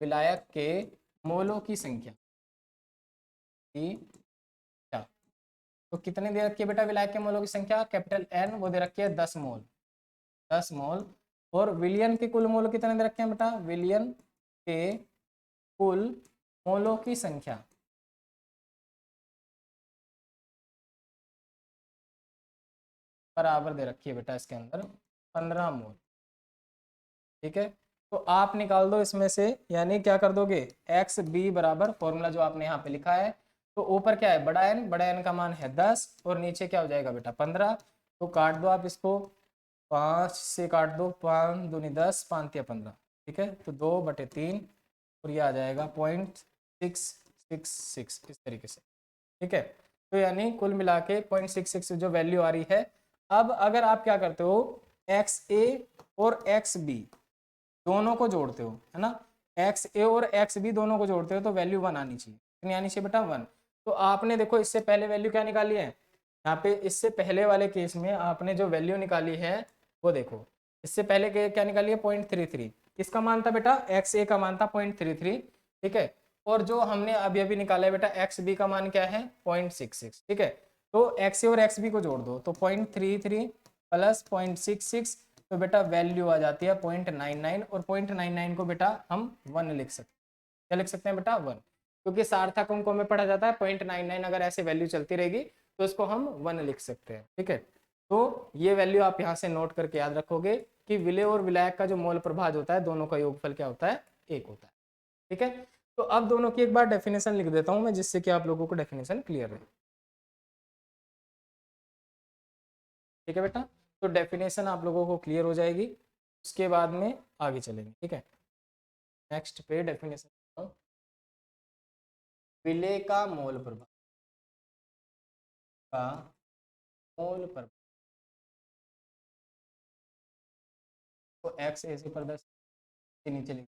Speaker 1: विलायक के मोलों की संख्या की तो कितने दे रखी है बेटा विलायक के मोलों की संख्या, कैपिटल एन, वो दे रखी है 10 मोल, 10 मोल। और विलियन के कुल मोल कितने दे रखे हैं बेटा, विलियन के कुल मोलों की संख्या बराबर दे रखी है बेटा इसके अंदर 15 मोल। ठीक है, तो आप निकाल दो इसमें से, यानी क्या कर दोगे, एक्स बी बराबर फॉर्मूला जो आपने यहाँ पे लिखा है, तो ऊपर क्या है, बड़ा एन का मान है 10 और नीचे क्या हो जाएगा बेटा 15। तो काट दो आप इसको, 5 से काट दो, 5 दूनी 10, 5 या 15। ठीक है, तो 2/3 और ये आ जाएगा 0.666 इस तरीके से। ठीक है, तो यानी कुल मिला के 0.66 जो वैल्यू आ रही है। अब अगर आप क्या करते हो, एक्स ए और एक्स बी दोनों को जोड़ते हो, है ना, एक्स ए और एक्स बी दोनों को जोड़ते हो तो वैल्यू 1 आनी चाहिए, कितनी आनी चाहिए बेटा 1। तो आपने देखो इससे पहले वैल्यू क्या निकाली है, यहाँ पे इससे पहले वाले केस में आपने जो वैल्यू निकाली है वो देखो, इससे पहले के क्या निकाली है 0.33, किसका मान था बेटा, एक्स ए का मान था 0.33। ठीक है, और जो हमने अभी अभी निकाला है बेटा एक्स बी का मान क्या है 0.66। ठीक है, तो एक्स ए और एक्स बी को जोड़ दो तो 0.33 प्लस 0.66, तो बेटा वैल्यू आ जाती है 0.99 और 0.99 को बेटा हम 1 लिख सकते हैं। क्या लिख सकते हैं बेटा 1, क्योंकि सार्थक अंकों में पढ़ा जाता है 0.99 अगर ऐसे वैल्यू चलती रहेगी तो इसको हम 1 लिख सकते हैं। ठीक है, तो ये वैल्यू आप यहाँ से नोट करके याद रखोगे कि विलेय और विलायक का जो मोल प्रभाज होता है दोनों का योगफल क्या होता है, 1 होता है। ठीक है, तो अब दोनों की एक बार डेफिनेशन लिख देता हूं मैं, जिससे कि आप लोगों को डेफिनेशन क्लियर रहे। ठीक है बेटा, तो डेफिनेशन आप लोगों को क्लियर हो जाएगी, उसके बाद में आगे चलेंगे। ठीक है, नेक्स्ट पे डेफिनेशन, विलेय का मोल प्रभाव का मोल प्रभाव को एक्स ऐसे प्रदर्शित के नीचे लिख,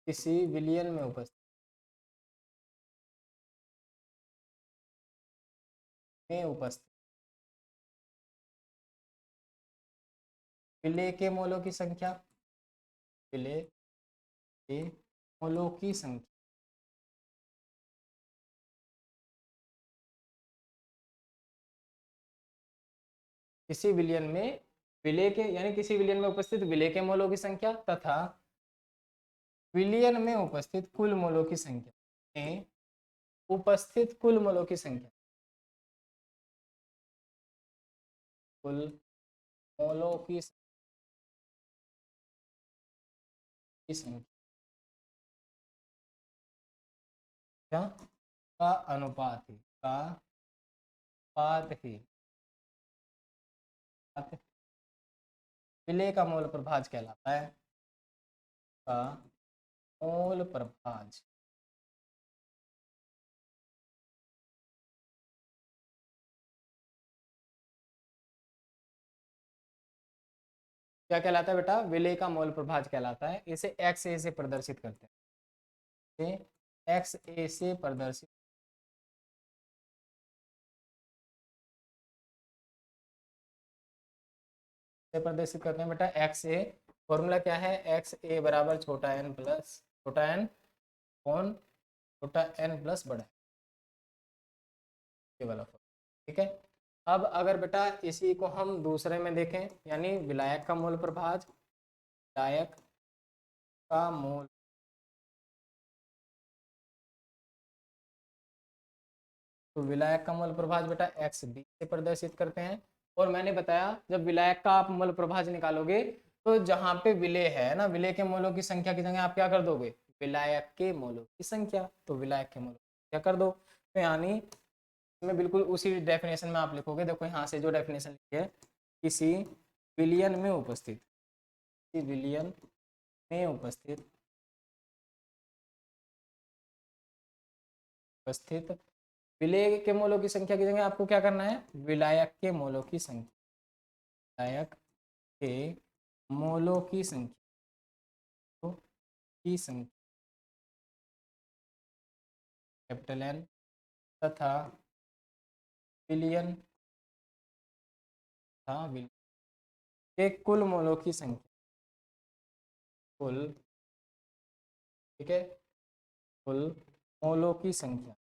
Speaker 1: किसी विलियन में उपस्थित विलेय के मोलों की संख्या, विलेय के मोलों की संख्या किसी विलियन में, विलेय के यानी किसी विलियन में उपस्थित विलेय के मोलों की संख्या तथा विलियन में उपस्थित कुल मोलों की संख्या में उपस्थित कुल मोलों की संख्या, कुल मोलों की संख्या का अनुपात ही, का पात ही विलेय का मोल प्रभाज कहलाता है, का मोल प्रभाज। क्या कहलाता है बेटा, विलेय का मोल प्रभाज कहलाता है। इसे एक्स ए से प्रदर्शित करते हैं, एक्स ए से प्रदर्शित करते हैं बेटा एक्स ए। फॉर्मूला क्या है, एक्स ए बराबर छोटा एन प्लस छोटा एन कौन, छोटा एन प्लस बड़ा, ये वाला फॉर्मूला। ठीक है, अब अगर बेटा इसी को हम दूसरे में देखें, यानी विलायक का मोल प्रभाज, विलायक का मोल, तो विलायक का मोल प्रभाज बेटा एक्स बी से प्रदर्शित करते हैं। और मैंने बताया जब विलायक का आप मोल प्रभाज निकालोगे तो जहां पे विलेय है ना, विलेय के मोलों की संख्या की जगह आप क्या कर दोगे, विलायक के मोलों की संख्या, तो विलायक के मोलों क्या कर दो, तो यानी में बिल्कुल उसी डेफिनेशन में आप लिखोगे। देखो यहाँ से जो डेफिनेशन लिखी है, किसी विलियन में उपस्थित, किसी विलियन में उपस्थित उपस्थित विलेय के मोलों की संख्या की जगह आपको क्या करना है, विलायक के मोलों की संख्या, विलायक के मोलों की संख्या कैपिटल एन तथा विलियन था के कुल मोलों की संख्या, कुल, ठीक है, कुल मोलों की संख्या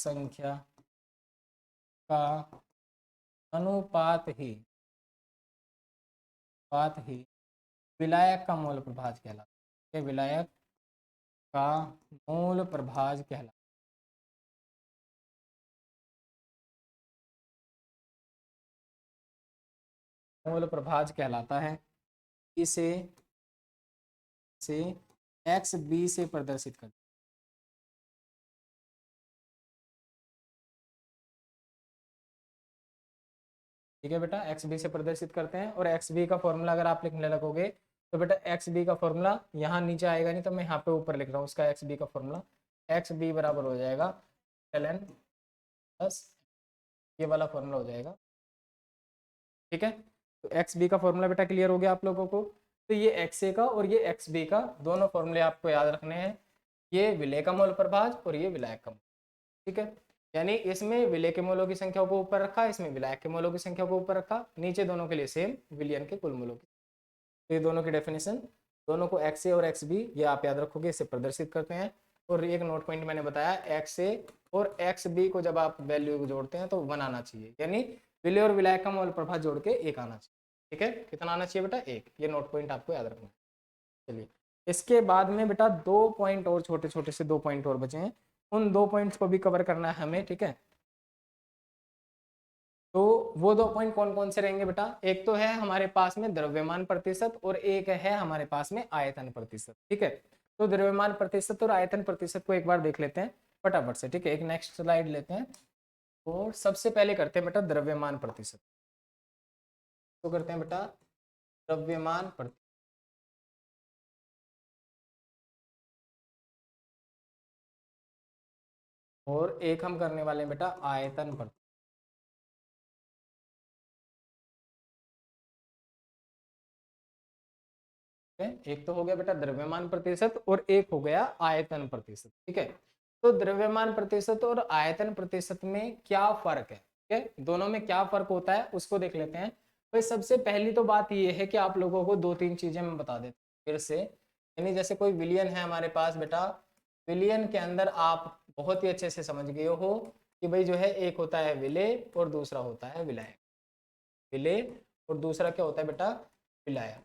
Speaker 1: संख्या का अनुपात ही विलायक का मूल प्रभाज कहलाता है। विलायक का मूल प्रभाज कहलाता मूल प्रभाज कहलाता है। इसे एक्स बी से प्रदर्शित करते हैं। ठीक है बेटा, एक्स बी से प्रदर्शित करते हैं। और एक्स बी का फॉर्मूला अगर आप लिखने लगोगे तो बेटा एक्स बी का फॉर्मूला यहाँ नीचे आएगा नहीं, तो मैं यहाँ पे ऊपर लिख रहा हूँ उसका एक्स बी का फॉर्मूला। एक्स बी बराबर हो जाएगा ln प्लस ये वाला फॉर्मूला हो जाएगा। ठीक है, तो एक्स बी का फॉर्मूला बेटा क्लियर हो गया आप लोगों को। तो ये एक्स ए का और ये एक्स बी का दोनों फॉर्मूले आपको याद रखने हैं। ये विलेय का मूल प्रभाज और ये विलायक का मूल। ठीक है, यानी इसमें विलेय के मूलों की संख्या को ऊपर रखा, इसमें विलायक के मूलों की संख्या को ऊपर रखा, नीचे दोनों के लिए सेम विलियन के कुल मूलों की। तो ये दोनों की डेफिनेशन, दोनों को एक्स ए और एक्स बी ये आप याद रखोगे, इसे प्रदर्शित करते हैं। और एक नोट पॉइंट मैंने बताया, एक्स ए और एक्स बी को जब आप वैल्यू जोड़ते हैं तो 1 आना चाहिए, यानी विलेय और विलायक का मूल प्रभाज जोड़ के 1 आना चाहिए। ठीक है, कितना आना चाहिए बेटा? 1। ये नोट पॉइंट आपको याद रखना है। चलिए, इसके बाद में बेटा 2 पॉइंट और छोटे छोटे से 2 पॉइंट और बचे हैं, उन 2 पॉइंट्स को भी कवर करना है हमें। ठीक है, तो वो 2 पॉइंट कौन कौन से रहेंगे बेटा? एक तो है हमारे पास में द्रव्यमान प्रतिशत और एक है हमारे पास में आयतन प्रतिशत। ठीक है, तो द्रव्यमान प्रतिशत और आयतन प्रतिशत को एक बार देख लेते हैं फटाफट से। ठीक है, एक नेक्स्ट स्लाइड लेते हैं और सबसे पहले करते हैं बेटा द्रव्यमान प्रतिशत। तो करते हैं बेटा द्रव्यमान प्रतिशत, और एक हम करने वाले हैं बेटा आयतन प्रतिशत। एक तो हो गया बेटा द्रव्यमान प्रतिशत और एक हो गया आयतन प्रतिशत। ठीक है, तो द्रव्यमान प्रतिशत और आयतन प्रतिशत में क्या फर्क है? ठीक है, दोनों में क्या फर्क होता है उसको देख लेते हैं। भाई सबसे पहली तो बात ये है कि आप लोगों को 2-3 चीजें मैं बता देता हूँ फिर से। यानी जैसे कोई विलियन है हमारे पास बेटा, विलियन के अंदर आप बहुत ही अच्छे से समझ गए हो कि भाई जो है एक होता है विलेय और दूसरा होता है विलायक। विलेय और दूसरा क्या होता है बेटा? विलायक।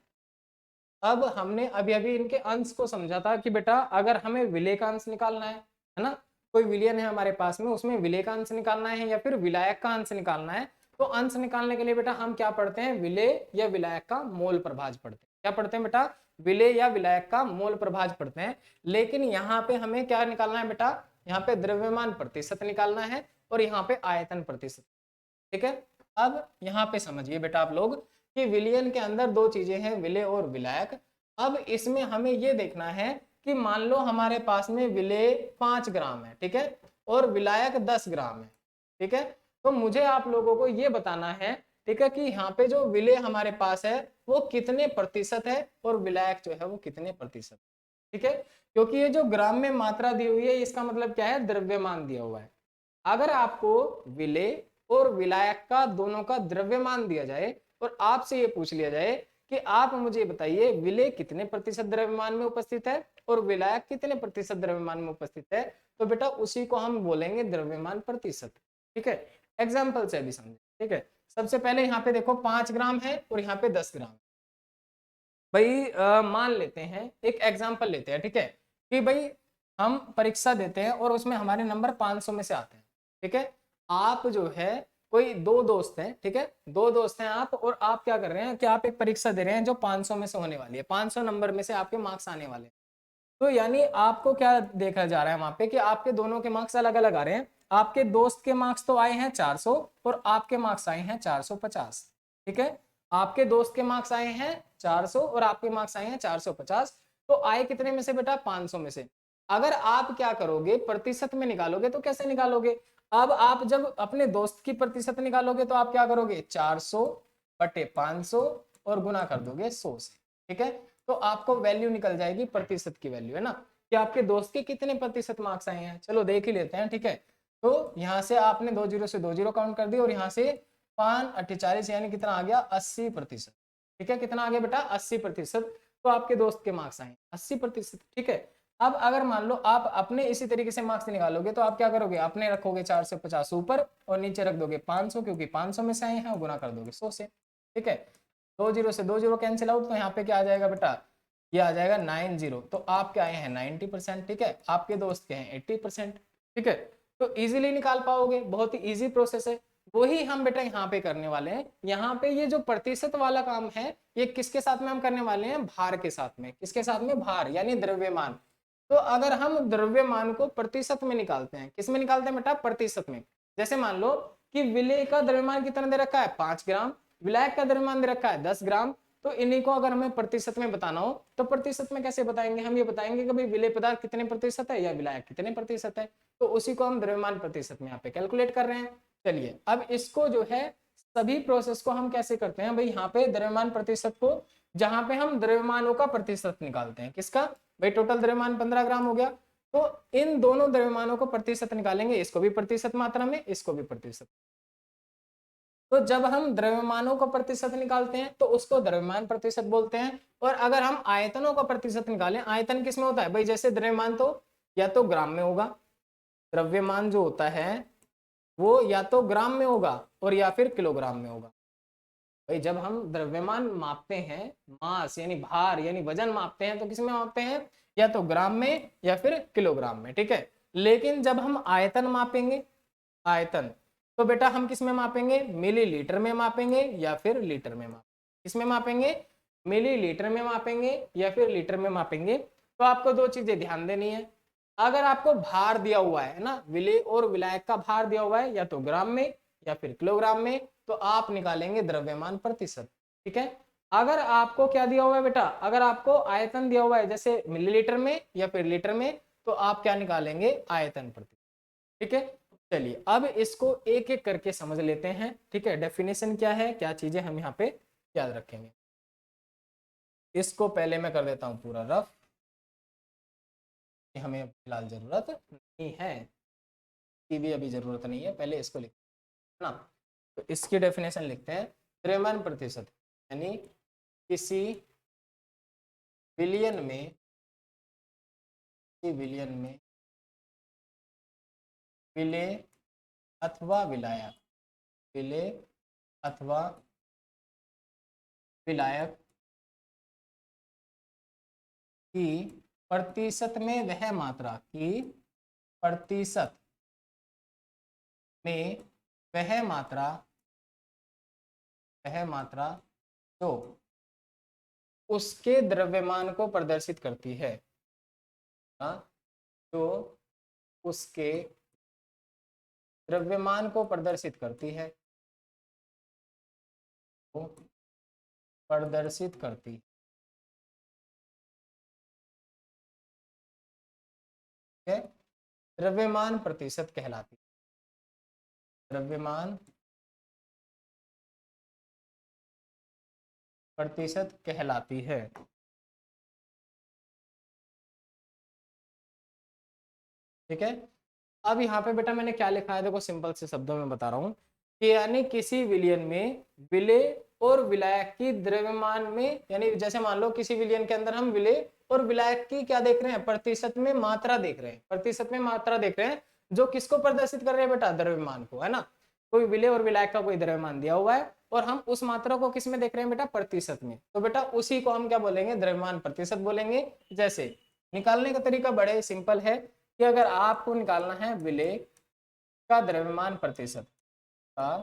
Speaker 1: अब हमने अभी अभी इनके अंश को समझा था कि बेटा अगर हमें विलेय का अंश निकालना है ना, कोई विलियन है हमारे पास में, उसमें विलेय का अंश निकालना है या फिर विलायक का अंश निकालना है, तो अंश निकालने के लिए बेटा हम क्या पढ़ते हैं? विलेय या विलायक का मोल प्रभाज पढ़ते हैं। क्या पढ़ते हैं बेटा? विलेय या विलायक का मोल प्रभाज पढ़ते हैं। लेकिन यहाँ पे हमें क्या निकालना है बेटा? यहाँ पे द्रव्यमान प्रतिशत निकालना है और यहाँ पे आयतन प्रतिशत। ठीक है, अब यहाँ पे समझिए बेटा आप लोग कि विलियन के अंदर 2 चीजें हैं, विलेय और विलायक। अब इसमें हमें ये देखना है कि मान लो हमारे पास में विलेय 5 ग्राम है, ठीक है, और विलायक 10 ग्राम है। ठीक है, तो मुझे आप लोगों को ये बताना है, ठीक है, कि यहाँ पे जो विलेय हमारे पास है वो कितने प्रतिशत है और विलायक जो है वो कितने प्रतिशत। ठीक है, क्योंकि ये जो ग्राम में मात्रा दी हुई है इसका मतलब क्या है? द्रव्यमान दिया हुआ है। अगर आपको विलेय और विलायक का दोनों का द्रव्यमान दिया जाए और आपसे ये पूछ लिया जाए कि आप मुझे बताइए विलेय कितने प्रतिशत द्रव्यमान में उपस्थित है और विलायक कितने प्रतिशत द्रव्यमान में उपस्थित है, तो बेटा उसी को हम बोलेंगे द्रव्यमान प्रतिशत। ठीक है, एग्जाम्पल से अभी समझे। ठीक है, सबसे पहले यहाँ पे देखो 5 ग्राम है और यहाँ पे 10 ग्राम। भाई मान लेते हैं, एक एग्जाम्पल लेते हैं। ठीक है, कि भाई हम परीक्षा देते हैं और उसमें हमारे नंबर 500 में से आते हैं। ठीक है, आप जो है कोई 2 दोस्त हैं, ठीक है, 2 दोस्त हैं आप, और आप क्या कर रहे हैं कि आप एक परीक्षा दे रहे हैं जो 500 में से होने वाली है, 500 नंबर में से आपके मार्क्स आने वाले हैं। तो यानी आपको क्या देखा जा रहा है वहां पे कि आपके दोनों के मार्क्स अलग अलग आ रहे हैं। आपके दोस्त के मार्क्स तो आए हैं 400 और आपके मार्क्स आए हैं 450। ठीक है, आपके दोस्त के मार्क्स आए हैं 400 और आपके मार्क्स आए हैं 450। तो आए कितने में से बेटा? 500 में से। अगर आप क्या करोगे, प्रतिशत में निकालोगे तो कैसे निकालोगे? अब आप जब अपने दोस्त की प्रतिशत निकालोगे तो आप क्या करोगे? 400 बटे 500 और गुना कर दोगे 100 से। ठीक है, तो आपको वैल्यू निकल जाएगी, प्रतिशत की वैल्यू है ना, कि आपके दोस्त के कितने प्रतिशत मार्क्स आए हैं। चलो देख ही लेते हैं। ठीक है, तो यहाँ से आपने 2 जीरो से 2 जीरो काउंट कर दी और यहाँ से 5×48 यानी कितना आ गया? 80%। ठीक है, कितना आ गया बेटा? 80%। तो आपके दोस्त के मार्क्स आए 80%। ठीक है, अब अगर मान लो आप अपने इसी तरीके से मार्क्स निकालोगे तो आप क्या करोगे, अपने रखोगे 450 ऊपर और नीचे रख दोगे 500, क्योंकि 500 में से आए हैं, और गुना कर दोगे 100 से। ठीक है, 2 जीरो से 2 जीरो कैंसिल आउट, तो यहाँ पे क्या आ जाएगा बेटा, ये आ जाएगा 90। तो आपके आए हैं 90%, ठीक है, आपके दोस्त के हैं 80%। ठीक है, तो इजीली निकाल पाओगे, बहुत ही इजी प्रोसेस है। वही हम बेटा यहाँ पे करने वाले हैं। यहाँ पे ये जो प्रतिशत वाला काम है, ये किसके साथ में हम करने वाले हैं, भार के साथ में। किसके साथ में, भार यानी द्रव्यमान। तो अगर हम द्रव्यमान को प्रतिशत में निकालते हैं, किस में निकालते हैं बेटा, प्रतिशत में। जैसे मान लो कि विलेय का द्रव्यमान कितना दे रखा है, 5 ग्राम, विलायक का द्रव्यमान दे रखा है 10 ग्राम। तो इन्हीं को अगर हमें प्रतिशत में बताना हो तो प्रतिशत में कैसे बताएंगे, हम ये बताएंगे कि भाई विलेय पदार्थ कितने प्रतिशत है या विलायक कितने प्रतिशत है। तो उसी को हम द्रव्यमान प्रतिशत में यहाँ पे कैलकुलेट कर रहे हैं। चलिए अब इसको जो है, सभी प्रोसेस को हम कैसे करते हैं भाई, यहाँ पे द्रव्यमान प्रतिशत को, जहां पे हम द्रव्यमानों का प्रतिशत निकालते हैं। किसका भाई, टोटल द्रव्यमान 15 ग्राम हो गया, तो इन दोनों द्रव्यमानों को प्रतिशत निकालेंगे, इसको भी प्रतिशत मात्रा में, इसको भी प्रतिशत। तो जब हम द्रव्यमानों का प्रतिशत निकालते हैं तो उसको द्रव्यमान प्रतिशत बोलते हैं। और अगर हम आयतनों का प्रतिशत निकालें, आयतन किस में होता है भाई, जैसे द्रव्यमान तो या तो ग्राम में होगा, द्रव्यमान जो होता है वो या तो ग्राम में होगा और या फिर किलोग्राम में होगा। भाई जब हम द्रव्यमान मापते हैं, मास यानी भार यानी वजन मापते हैं, तो किस में मापते हैं, या तो ग्राम में या फिर किलोग्राम में। ठीक है, लेकिन जब हम आयतन मापेंगे, आयतन, तो बेटा हम किस में मापेंगे, मिलीलीटर में मापेंगे या फिर लीटर में मापेंगे। किस में मापेंगे, मिलीलीटर में मापेंगे या फिर लीटर में मापेंगे। तो आपको दो चीजें ध्यान देनी है। अगर आपको भार दिया हुआ है ना, विलेय और विलायक का भार दिया हुआ है या तो ग्राम में या फिर किलोग्राम में, तो आप निकालेंगे द्रव्यमान प्रतिशत। ठीक है, अगर आपको क्या दिया हुआ है बेटा, अगर आपको आयतन दिया हुआ है जैसे मिलीलीटर में या फिर लीटर में, तो आप क्या निकालेंगे, आयतन प्रतिशत। ठीक है, चलिए अब इसको एक एक करके समझ लेते हैं। ठीक है, डेफिनेशन क्या है, क्या चीजें हम यहाँ पे याद रखेंगे। इसको पहले मैं कर देता हूँ पूरा रफ, कि हमें फिलहाल जरूरत नहीं है, की भी अभी जरूरत नहीं है, पहले इसको लिख ना। तो इसकी डेफिनेशन लिखते हैं, द्रव्यमान प्रतिशत यानी किसी विलियन में, किसी विलियन में विलेय अथवा विलायक, विलेय अथवा विलायक की प्रतिशत में वह मात्रा, की प्रतिशत में वह मात्रा, वह मात्रा जो उसके द्रव्यमान को प्रदर्शित करती है, जो उसके द्रव्यमान को प्रदर्शित करती है, वो प्रदर्शित करती है, द्रव्यमान प्रतिशत कहलाती है, द्रव्यमान प्रतिशत कहलाती है। ठीक है, अब यहाँ पे बेटा मैंने क्या लिखा है, देखो सिंपल से शब्दों में बता रहा हूँ कि यानी किसी विलियन में विलेय और विलायक की द्रव्यमान में, यानी जैसे मान लो किसी विलियन के अंदर हम विलेय और विलायक की क्या देख रहे हैं, प्रतिशत में मात्रा देख रहे हैं, प्रतिशत में मात्रा देख रहे हैं, जो किसको प्रदर्शित कर रहे हैं बेटा, द्रव्यमान को, है ना। कोई विलेय और विलायक का कोई द्रव्यमान दिया हुआ है और हम उस मात्रा को किस में देख रहे हैं बेटा, प्रतिशत में। तो बेटा उसी को हम क्या बोलेंगे, द्रव्यमान प्रतिशत बोलेंगे। जैसे निकालने का तरीका बड़े सिंपल है कि अगर आपको निकालना है विलेय का द्रव्यमान प्रतिशत, का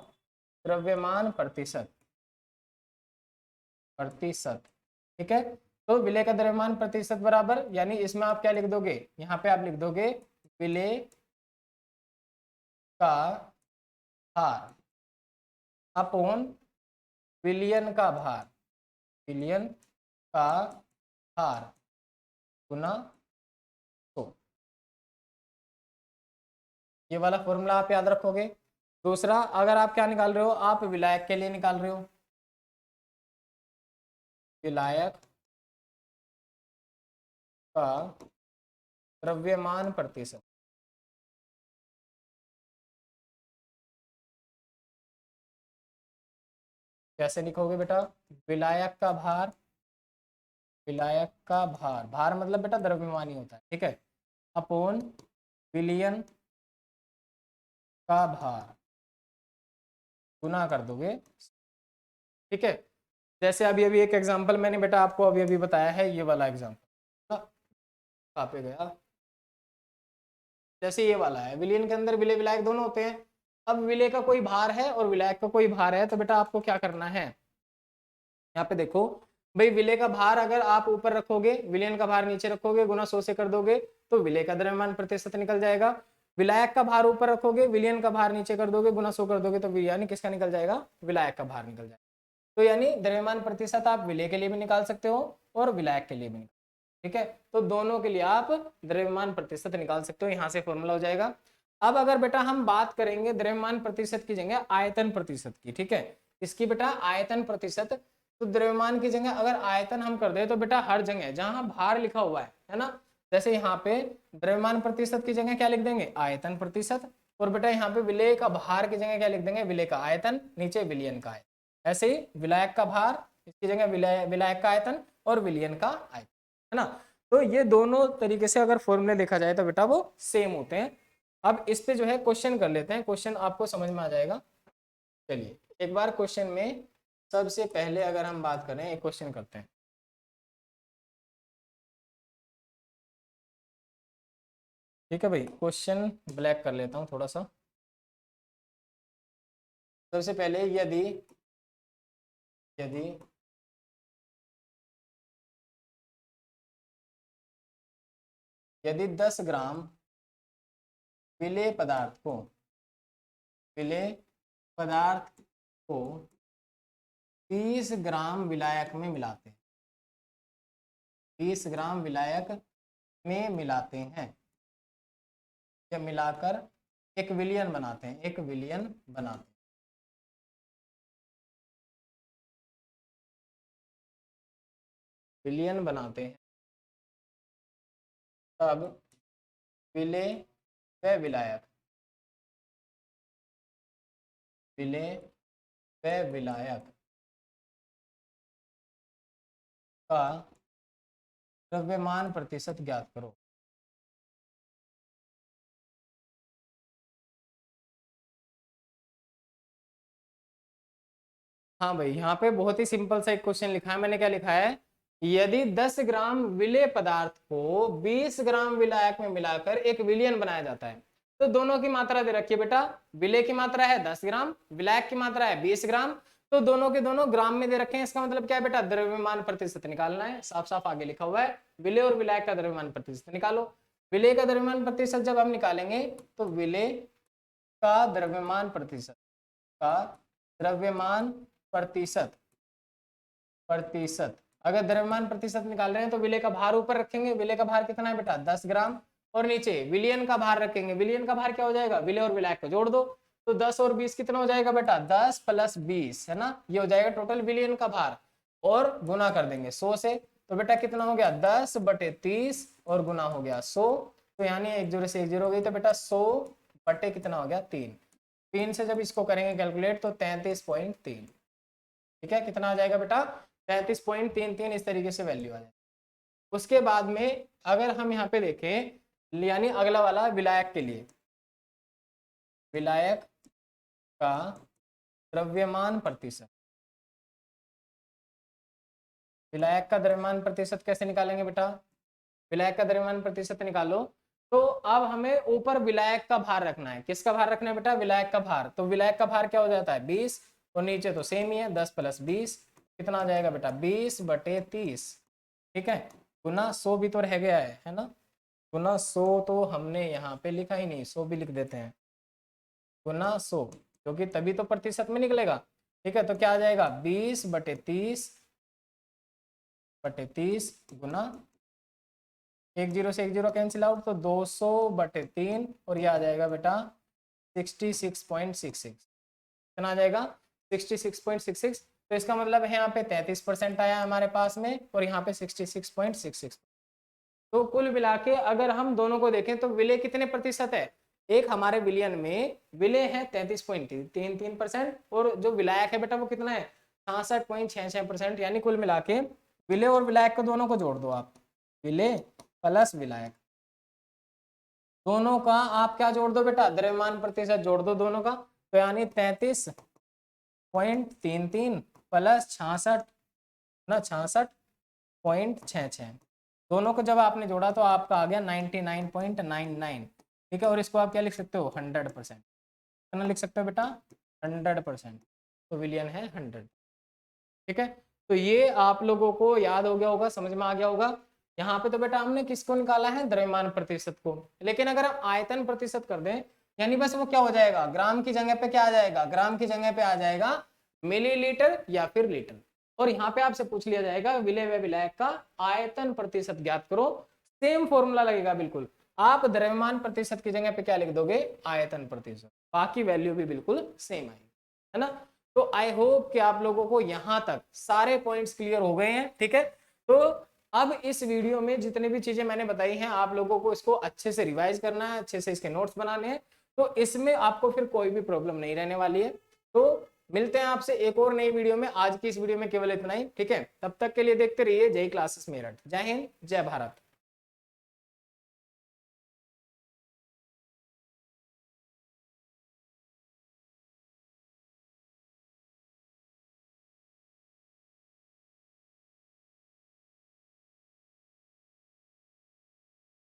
Speaker 1: द्रव्यमान प्रतिशत, प्रतिशत, ठीक है, तो विलेय का द्रव्यमान प्रतिशत बराबर, यानी इसमें आप क्या लिख दोगे, यहाँ पे आप लिख दोगे विलेय का भार अपॉन विलियन का भार, विलियन का भार गुना 100। ये वाला फॉर्मूला आप याद रखोगे। दूसरा, अगर आप क्या निकाल रहे हो, आप विलायक के लिए निकाल रहे हो, विलायक का द्रव्यमान प्रतिशत, कैसे लिखोगे बेटा, विलायक का भार विलायक का भार, भार मतलब बेटा द्रव्यमान ही होता है, ठीक है, अपॉन विलयन का भार गुना कर दोगे, ठीक है। जैसे अभी अभी एक एग्जांपल मैंने बेटा आपको अभी अभी बताया है, ये वाला एग्जांपल कहाँ पे गया, जैसे ये वाला है, विलयन के अंदर विलय विलायक दोनों होते हैं। अब विलय का कोई भार है और विलायक का कोई भार है, तो बेटा आपको क्या करना है, यहाँ पे देखो भाई, विलय का भार अगर आप ऊपर रखोगे, विलयन का भार नीचे रखोगे, गुना 100 से कर दोगे तो विलय का द्रव्यमान प्रतिशत निकल जाएगा। विलायक का भार ऊपर रखोगे, विलयन का भार नीचे कर दोगे, गुना 100 कर दोगे तो यानी किसका निकल जाएगा, विलायक का भार निकल जाएगा। तो यानी द्रव्यमान प्रतिशत आप विलय के लिए भी निकाल सकते हो और विलायक के लिए भी, ठीक है। तो दोनों के लिए आप द्रव्यमान प्रतिशत निकाल सकते हो, यहाँ से फॉर्मूला हो जाएगा। अब अगर बेटा हम बात करेंगे द्रव्यमान प्रतिशत की जगह आयतन प्रतिशत की, ठीक है, इसकी बेटा आयतन प्रतिशत, तो द्रव्यमान की जगह अगर आयतन हम कर दे तो बेटा हर जगह जहां भार लिखा हुआ है ना, जैसे यहाँ पे द्रव्यमान प्रतिशत की जगह क्या लिख देंगे, आयतन प्रतिशत, और बेटा यहाँ पे विलय का भार की जगह क्या लिख देंगे, विलय का आयतन, नीचे विलयन का आयतन। ऐसे ही विलायक का भार, इसकी जगह विलायक का आयतन और विलयन का आयतन, है ना। तो ये दोनों तरीके से अगर फॉर्मूले देखा जाए तो बेटा वो सेम होते हैं। अब इस पे जो है क्वेश्चन कर लेते हैं, क्वेश्चन आपको समझ में आ जाएगा। चलिए एक बार क्वेश्चन में सबसे पहले अगर हम बात करें, एक क्वेश्चन करते हैं, ठीक है भाई, क्वेश्चन ब्लैक कर लेता हूं थोड़ा सा। सबसे पहले यदि यदि यदि 10 ग्राम विलेय पदार्थ को 20 ग्राम विलायक में मिलाते हैं, 20 ग्राम विलायक में मिलाते हैं या मिलाकर एक विलयन बनाते हैं, एक विलयन बनाते हैं, विलयन बनाते हैं, तब विलेय व विलायक, विलेय व विलायक का द्रव्यमान प्रतिशत ज्ञात करो। हाँ भाई, यहाँ पे बहुत ही सिंपल सा एक क्वेश्चन लिखा है, मैंने क्या लिखा है, यदि 10 ग्राम विलेय पदार्थ को 20 ग्राम विलायक में मिलाकर एक विलयन बनाया जाता है, तो दोनों की मात्रा दे रखी है बेटा, विलेय की मात्रा है 10 ग्राम, विलायक की मात्रा है 20 ग्राम, तो दोनों के दोनों ग्राम में दे रखे हैं। इसका मतलब क्या है बेटा, द्रव्यमान प्रतिशत निकालना है, साफ साफ आगे लिखा हुआ है, विलेय और विलायक का द्रव्यमान प्रतिशत निकालो। विलेय का द्रव्यमान प्रतिशत जब हम निकालेंगे तो विलेय का द्रव्यमान प्रतिशत प्रतिशत अगर द्रव्यमान प्रतिशत निकाल रहे हैं तो विलेय का भार ऊपर रखेंगे, विलेय का भार कितना है बेटा 10 ग्राम, और नीचे विलयन का भार रखेंगे, विलयन का भार क्या हो जाएगा, विलेय और विलायक को जोड़ दो तो 10 और 20 कितना हो जाएगा बेटा, 10 + 20, है ना, ये हो जाएगा टोटल विलयन का भार, और गुना कर देंगे 100 से, तो बेटा कितना हो गया 10/30 और गुना हो गया 100, तो यानी 1 0 से 1 0 हो गई, तो बेटा 100 बटे कितना हो गया 3 से जब इसको करेंगे कैलकुलेट तो 33.3, ठीक है, कितना आ जाएगा बेटा 33.33, इस तरीके से वैल्यू आ जाएगी। उसके बाद में अगर हम यहाँ पे देखें, यानी अगला वाला विलायक के लिए, विलायक का द्रव्यमान प्रतिशत, विलायक का द्रव्यमान प्रतिशत कैसे निकालेंगे बेटा, विलायक का द्रव्यमान प्रतिशत निकालो, तो अब हमें ऊपर विलायक का भार रखना है, किसका भार रखना है बेटा, विलायक का भार, तो विलायक का भार क्या हो जाता है 20, और नीचे तो सेम ही है 10 + 20, कितना आ जाएगा बेटा 20/30, ठीक है, गुना 100 भी तो रह गया है ना, गुना 100 तो हमने यहाँ पे लिखा ही नहीं, 100 भी लिख देते हैं, गुना 100, क्योंकि तभी तो प्रतिशत में निकलेगा, ठीक है, तो क्या आ जाएगा 20/30 गुना 1 0 से 1 0 कैंसिल आउट, तो 200/3, और ये आ जाएगा बेटा 66.66, कितना आ जाएगा 66.66, तो इसका मतलब है यहाँ पे 33% आया हमारे पास में, और यहाँ पे 66.66, तो कुल मिला के अगर हम दोनों को देखें तो विलेय कितने प्रतिशत है, एक हमारे विलयन में विलेय है 33.33%, और जो विलायक है बेटा वो कितना है 66.66%, यानी कुल मिला के विलेय और विलायक को दोनों को जोड़ दो आप, विलेय प्लस विलायक, दोनों का आप क्या जोड़ दो बेटा, द्रव्यमान प्रतिशत जोड़ दो दोनों का, तो यानी 33.33 प्लस 66 ना 66.66, दोनों को जब आपने जोड़ा तो आपका आ गया 99.99। ठीक है, और इसको आप क्या लिख सकते हो 100%, कितना लिख सकते हो बेटा 100%, तो विलियन है 100। ठीक है, तो ये आप लोगों को याद हो गया होगा, समझ में आ गया होगा। यहाँ पे तो बेटा हमने किसको निकाला है, द्रव्यमान प्रतिशत को, लेकिन अगर हम आयतन प्रतिशत कर दें यानी बस वो क्या हो जाएगा, ग्राम की जगह पे क्या आ जाएगा, ग्राम की जगह पे आ जाएगा मिलीलीटर या फिर लीटर, और यहाँ पे आपसे पूछ लिया जाएगा विलेय व विलायक का आयतन प्रतिशत ज्ञात करो, सेम फॉर्मूला लगेगा बिल्कुल, आप द्रव्यमान प्रतिशत की जगह पे क्या लिख दोगे, आयतन प्रतिशत, बाकी वैल्यू भी बिल्कुल सेम आएगी, है ना। तो आई होप कि आप लोगों को यहां तक सारे पॉइंट्स क्लियर हो गए हैं। ठीक है, तो अब इस वीडियो में जितनी भी चीजें मैंने बताई हैं आप लोगों को इसको अच्छे से रिवाइज करना है, अच्छे से इसके नोट्स बनाने हैं, तो इसमें आपको फिर कोई भी प्रॉब्लम नहीं रहने वाली है। तो मिलते हैं आपसे एक और नई वीडियो में, आज की इस वीडियो में केवल इतना ही। ठीक है, तब तक के लिए देखते रहिए जय क्लासेस मेरठ। जय हिंद, जय भारत।